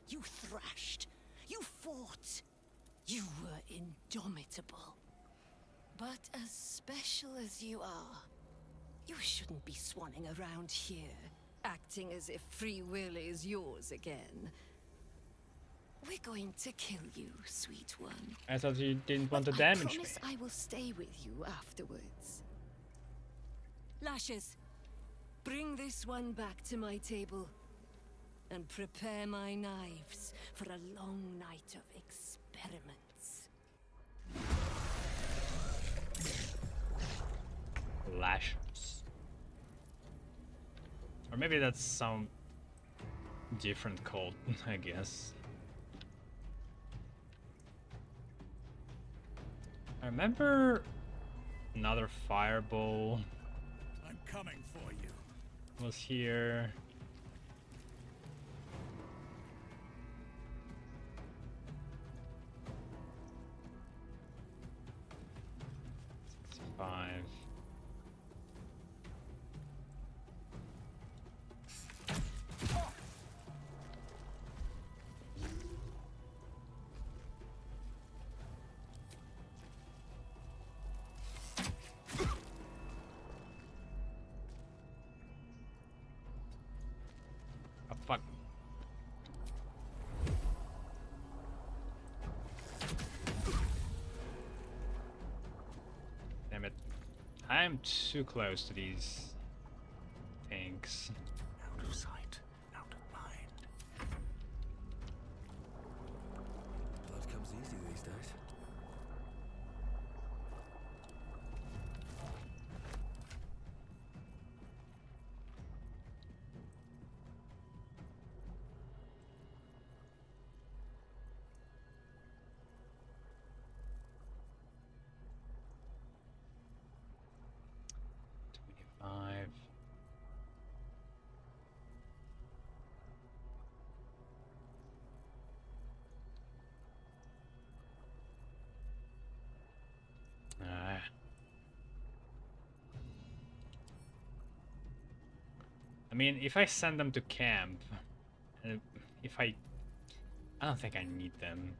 You thrashed. You fought. You were indomitable. But as special as you are, you shouldn't be swanning around here, acting as if free will is yours again. We're going to kill you, sweet one. I thought you didn't want to I damage me. promise I will stay with you afterwards. Lashes, bring this one back to my table. And prepare my knives for a long night of experiments. Lashes. Or maybe that's some different code, I guess. I remember another fireball I'm coming for you. was here. Five. Oh fuck. Damn it. I'm too close to these things. Out of sight, out of mind. Blood comes easy these days. Five. I mean, if I send them to camp, if I don't think I need them.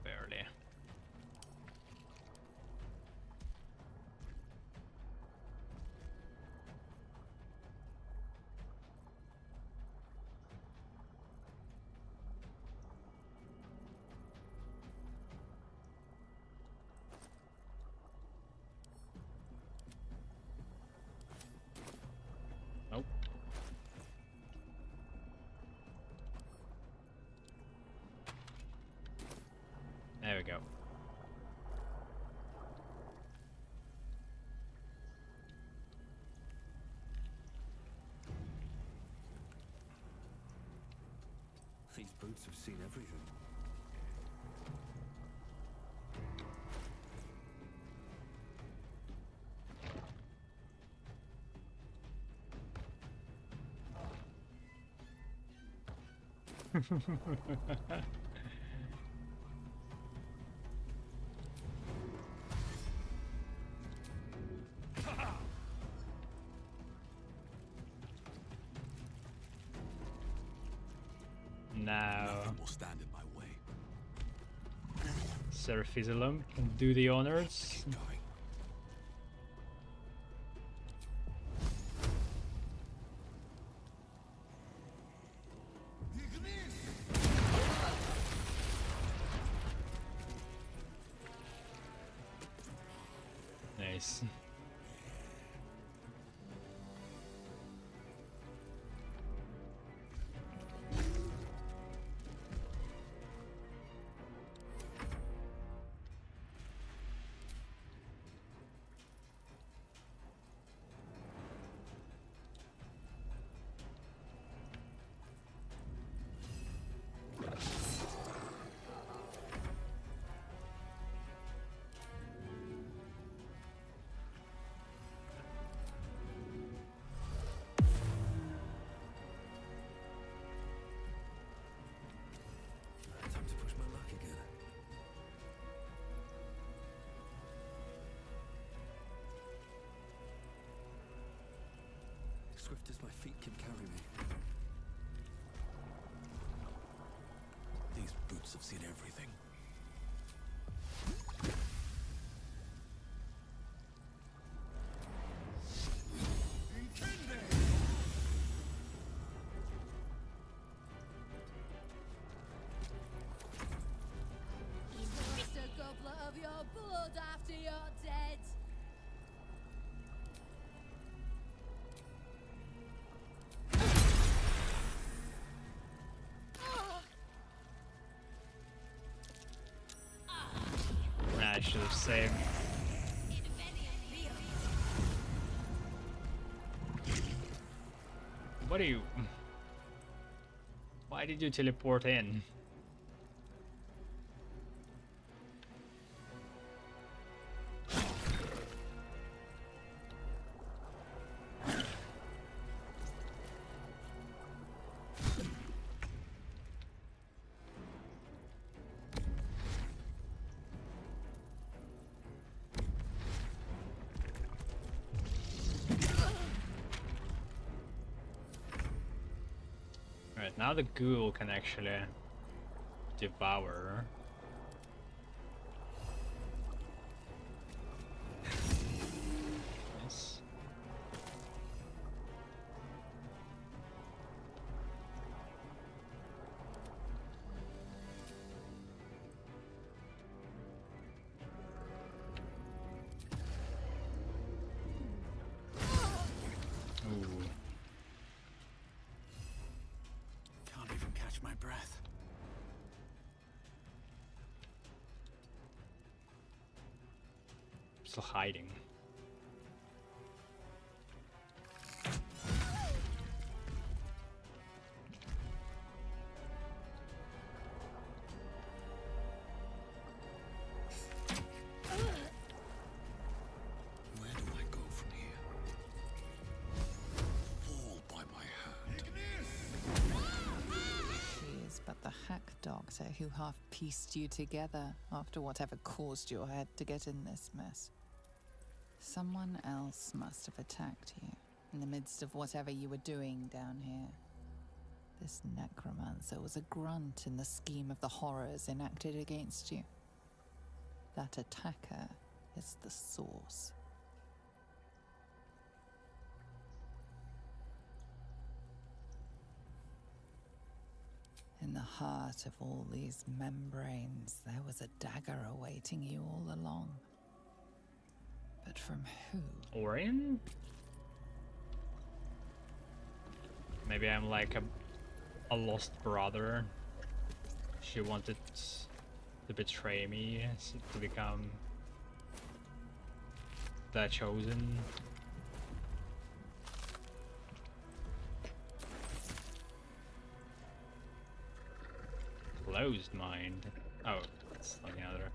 Barely. Nope. There we go. These boots have seen everything. Now, Nothing will stand in my way. Seraphizilum can do the honors. Keep going. Nice. Time to push my luck again. Swift as my feet can carry me. These boots have seen everything. Just a goblet of your blood after you're dead. I should have saved. What are you? Why did you teleport in? Alright, now the ghoul can actually devour. Nice. Ooh. Can't even catch my breath. Still hiding. daughter who half pieced you together after whatever caused your head to get in this mess. Someone else must have attacked you in the midst of whatever you were doing down here. This necromancer was a grunt in the scheme of the horrors enacted against you. That attacker is the source. In the heart of all these membranes, there was a dagger awaiting you all along. But from who? Orion? Maybe I'm like a lost brother. She wanted to betray me to become the chosen. Closed mind. Oh, it's like another.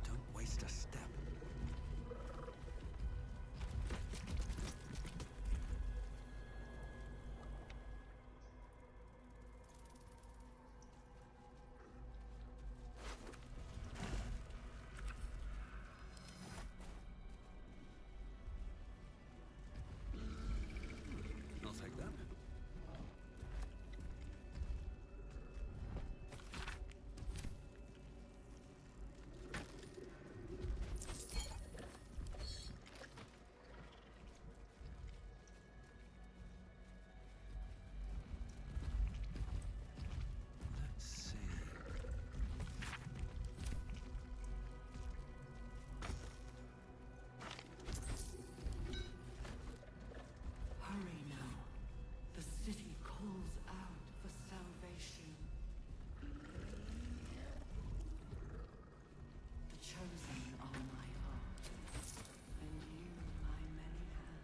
Don't waste a step. I'll take that. Let's see. Hurry now. The city calls out for salvation. The chosen are my heart, and you my many hands.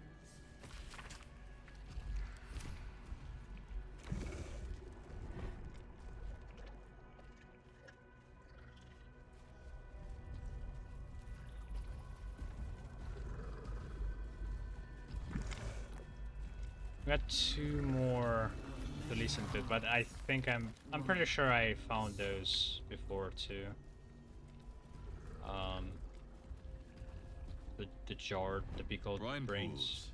We got 2 more to listen to, but I think I'm pretty sure I found those before too. The jarred, the pickled Brine brains. pools,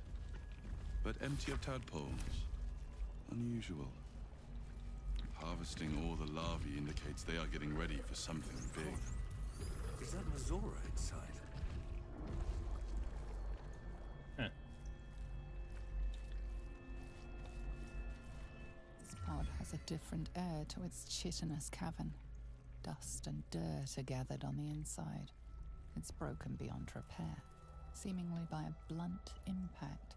but empty of tadpoles. Unusual. Harvesting all the larvae indicates they are getting ready for something big. Is that Mazora inside? Huh. This pod has a different air to its chitinous cavern. Dust and dirt are gathered on the inside. It's broken beyond repair, seemingly by a blunt impact,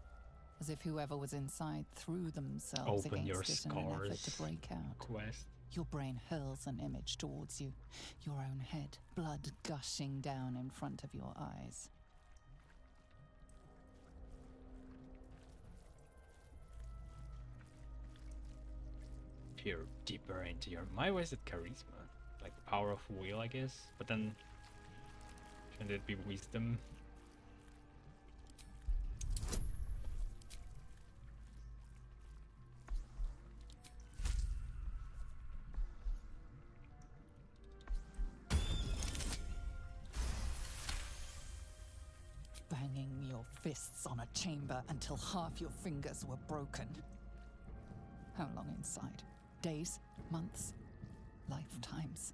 as if whoever was inside threw themselves Open your against it in an effort scars to break out. Quest. Your brain hurls an image towards you, your own head, blood gushing down in front of your eyes. Peer deeper into your. My way is it charisma? Like the power of will, I guess. But then, shouldn't it be wisdom? Banging your fists on a chamber until half your fingers were broken. How long inside? Days? Months? Lifetimes?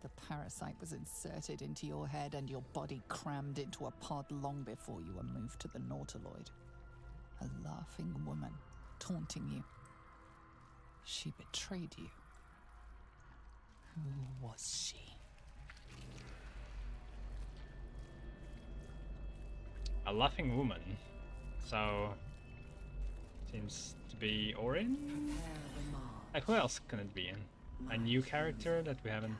The parasite was inserted into your head and your body crammed into a pod long before you were moved to the Nautiloid. A laughing woman, taunting you. She betrayed you. Who was she? A laughing woman. So seems to be Orin? Like who else can it be in? A new character that we haven't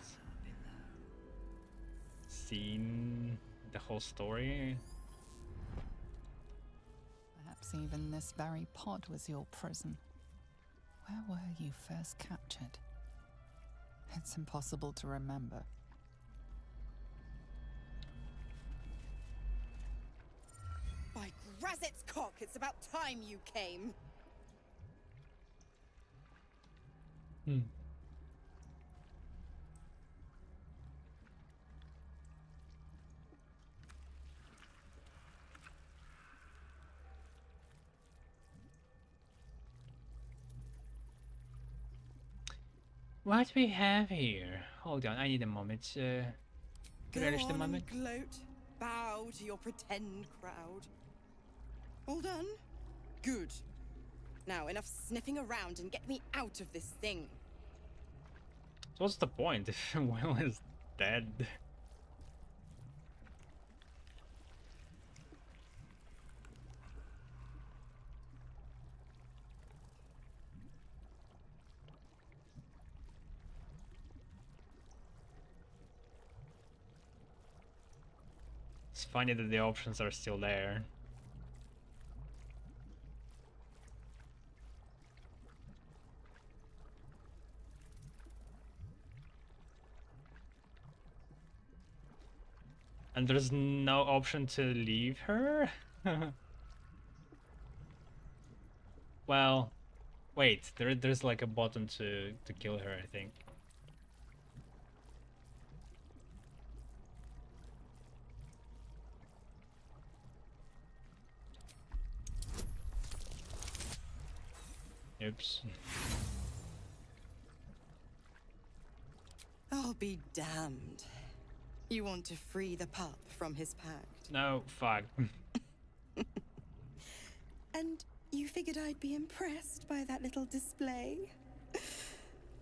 seen the whole story? Perhaps even this very pod was your prison. Where were you first captured? It's impossible to remember. By Grazit's cock, it's about time you came. What we have here? Hold on, I need a moment. Go Relish the on and moment. gloat. Bow to your pretend crowd. All done? Good. Now, enough sniffing around and get me out of this thing. So what's the point if Will is dead? It's funny that the options are still there. And there's no option to leave her? Well, wait, there's like a button to kill her, I think. Oops. I'll be damned. You want to free the pup from his pact. No, fuck. And you figured I'd be impressed by that little display?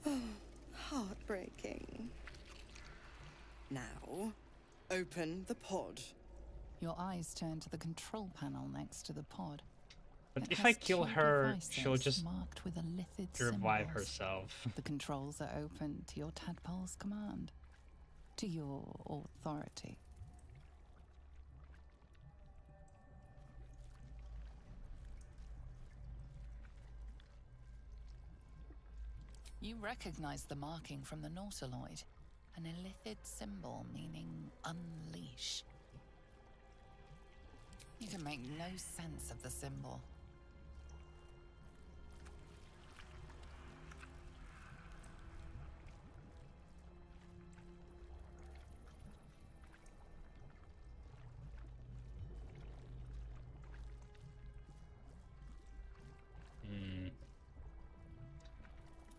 Oh, heartbreaking. Now, open the pod. Your eyes turn to the control panel next to the pod. But It if I has kill two her, devices she'll just marked with illithid revive symbols. herself. The controls are open to your tadpole's command, to your authority. You recognize the marking from the nautiloid, an illithid symbol meaning unleash. You can make no sense of the symbol.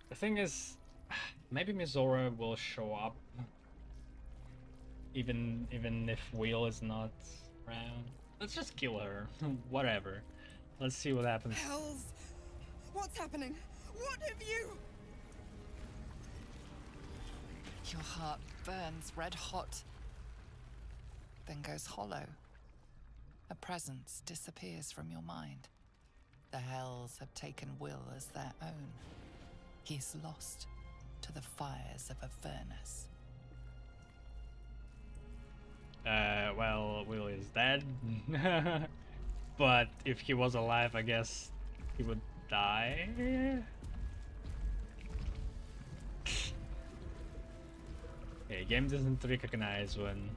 The thing is, maybe Mizora will show up, even if Will is not around. Let's just kill her. Whatever. Let's see what happens. Hells! What's happening? What have you... Your heart burns red hot, then goes hollow. A presence disappears from your mind. The Hells have taken Will as their own. He is lost to the fires of a furnace. Well, Will is dead. But if he was alive, I guess he would die. Okay, game doesn't recognize when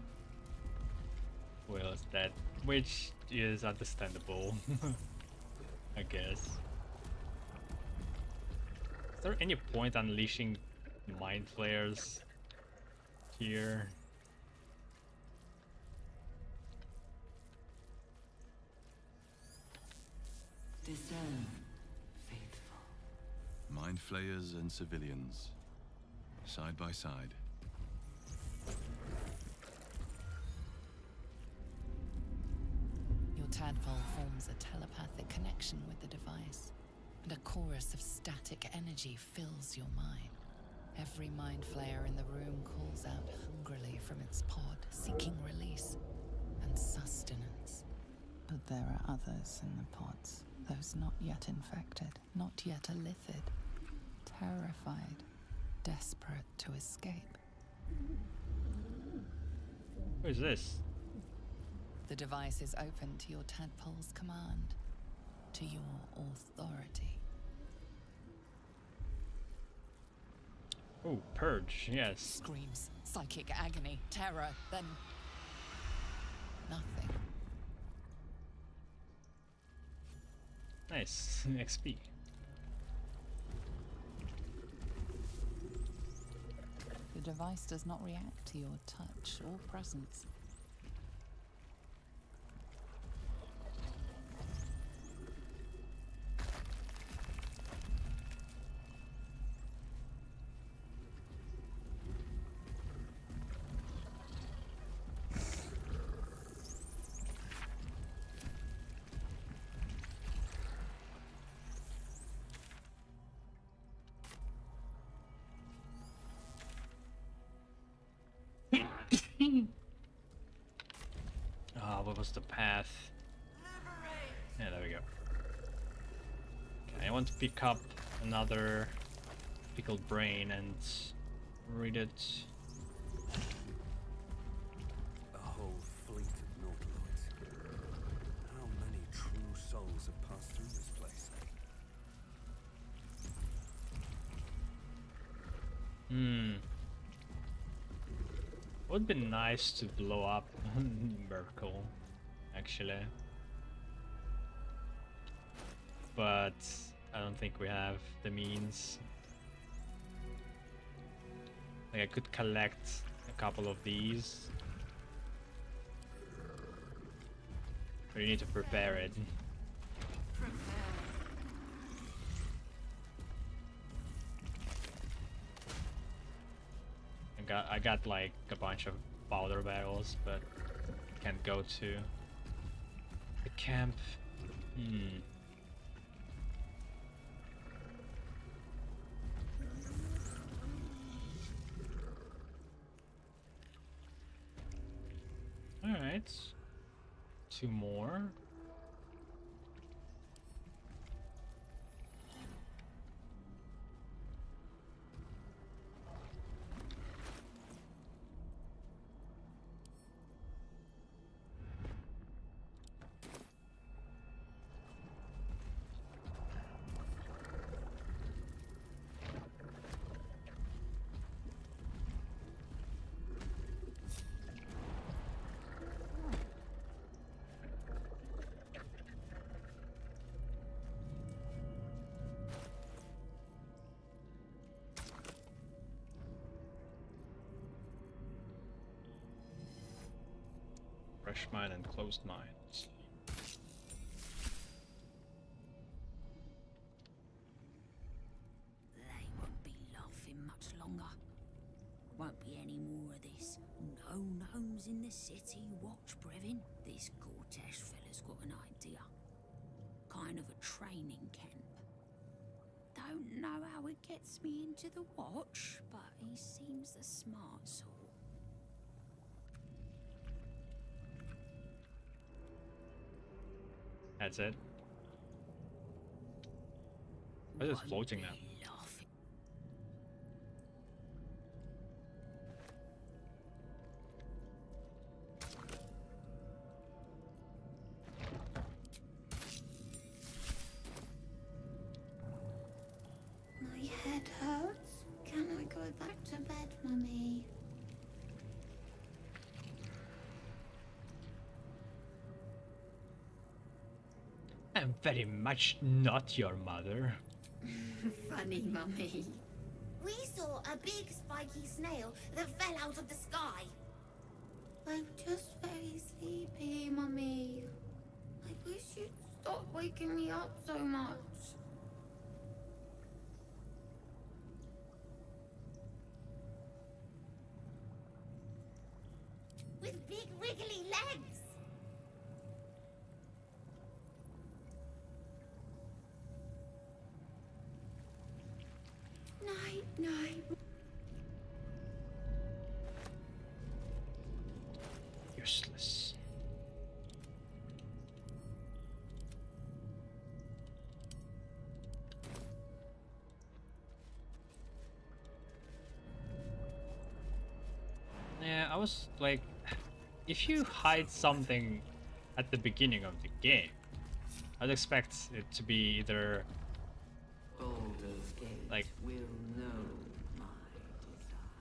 Will is dead, which is understandable, I guess. Is there any point unleashing mind flayers here? Discern, faithful. Mind flayers and civilians, side by side. Your tadpole forms a telepathic connection with the device, and a chorus of static energy fills your mind. Every mind flayer in the room calls out hungrily from its pod, seeking release and sustenance. But there are others in the pods, those not yet infected, not yet illithid, terrified, desperate to escape. Who is this? The device is open to your tadpole's command, to your authority. Oh, Purge, yes. Screams, psychic agony, terror, then nothing. Nice, XP. The device does not react to your touch or presence. what was the path? Yeah, there we go. Okay, I want to pick up another pickled brain and read it. A whole fleet of Nautiloids. How many true souls have passed through this place? Would be nice to blow up Merkel, actually. But I don't think we have the means. Like, I could collect a couple of these. But you need to prepare it. I got like a bunch of Baldur barrels, but can't go to the camp. Alright. 2 more. Fresh mine and closed mines. They won't be laughing much longer. Won't be any more of this. No gnomes in the city watch, Brevin. This Cortesh fella's got an idea. Kind of a training camp. Don't know how it gets me into the watch, but he seems the smart sort. That's it. Why is it floating now? My head hurts. Can I go back to bed, Mummy? I'm very much not your mother. Funny, Mummy. We saw a big spiky snail that fell out of the sky. I'm just very sleepy, Mummy. I wish you'd stop waking me up so much. With big wriggly legs. Night, night. Useless. Yeah, I was like, if you hide something at the beginning of the game, I'd expect it to be either Baldur's Gate like will know my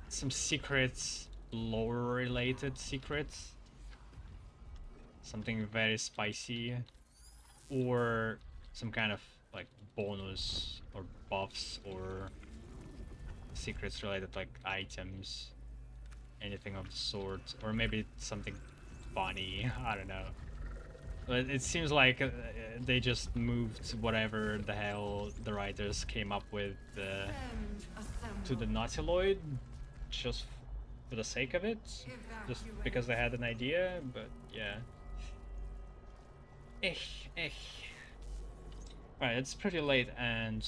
desire. some secrets, lore-related secrets, something very spicy, or some kind of like bonus or buffs or secrets related like items, anything of the sort, or maybe something funny. I don't know. But it seems like they just moved whatever the hell the writers came up with to the Nautiloid just for the sake of it, just because they had an idea. But yeah. Alright, it's pretty late, and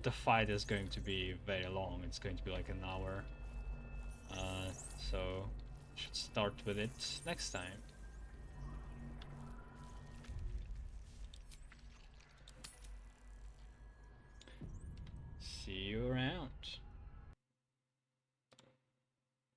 the fight is going to be very long. It's going to be like an hour. So should start with it next time. see you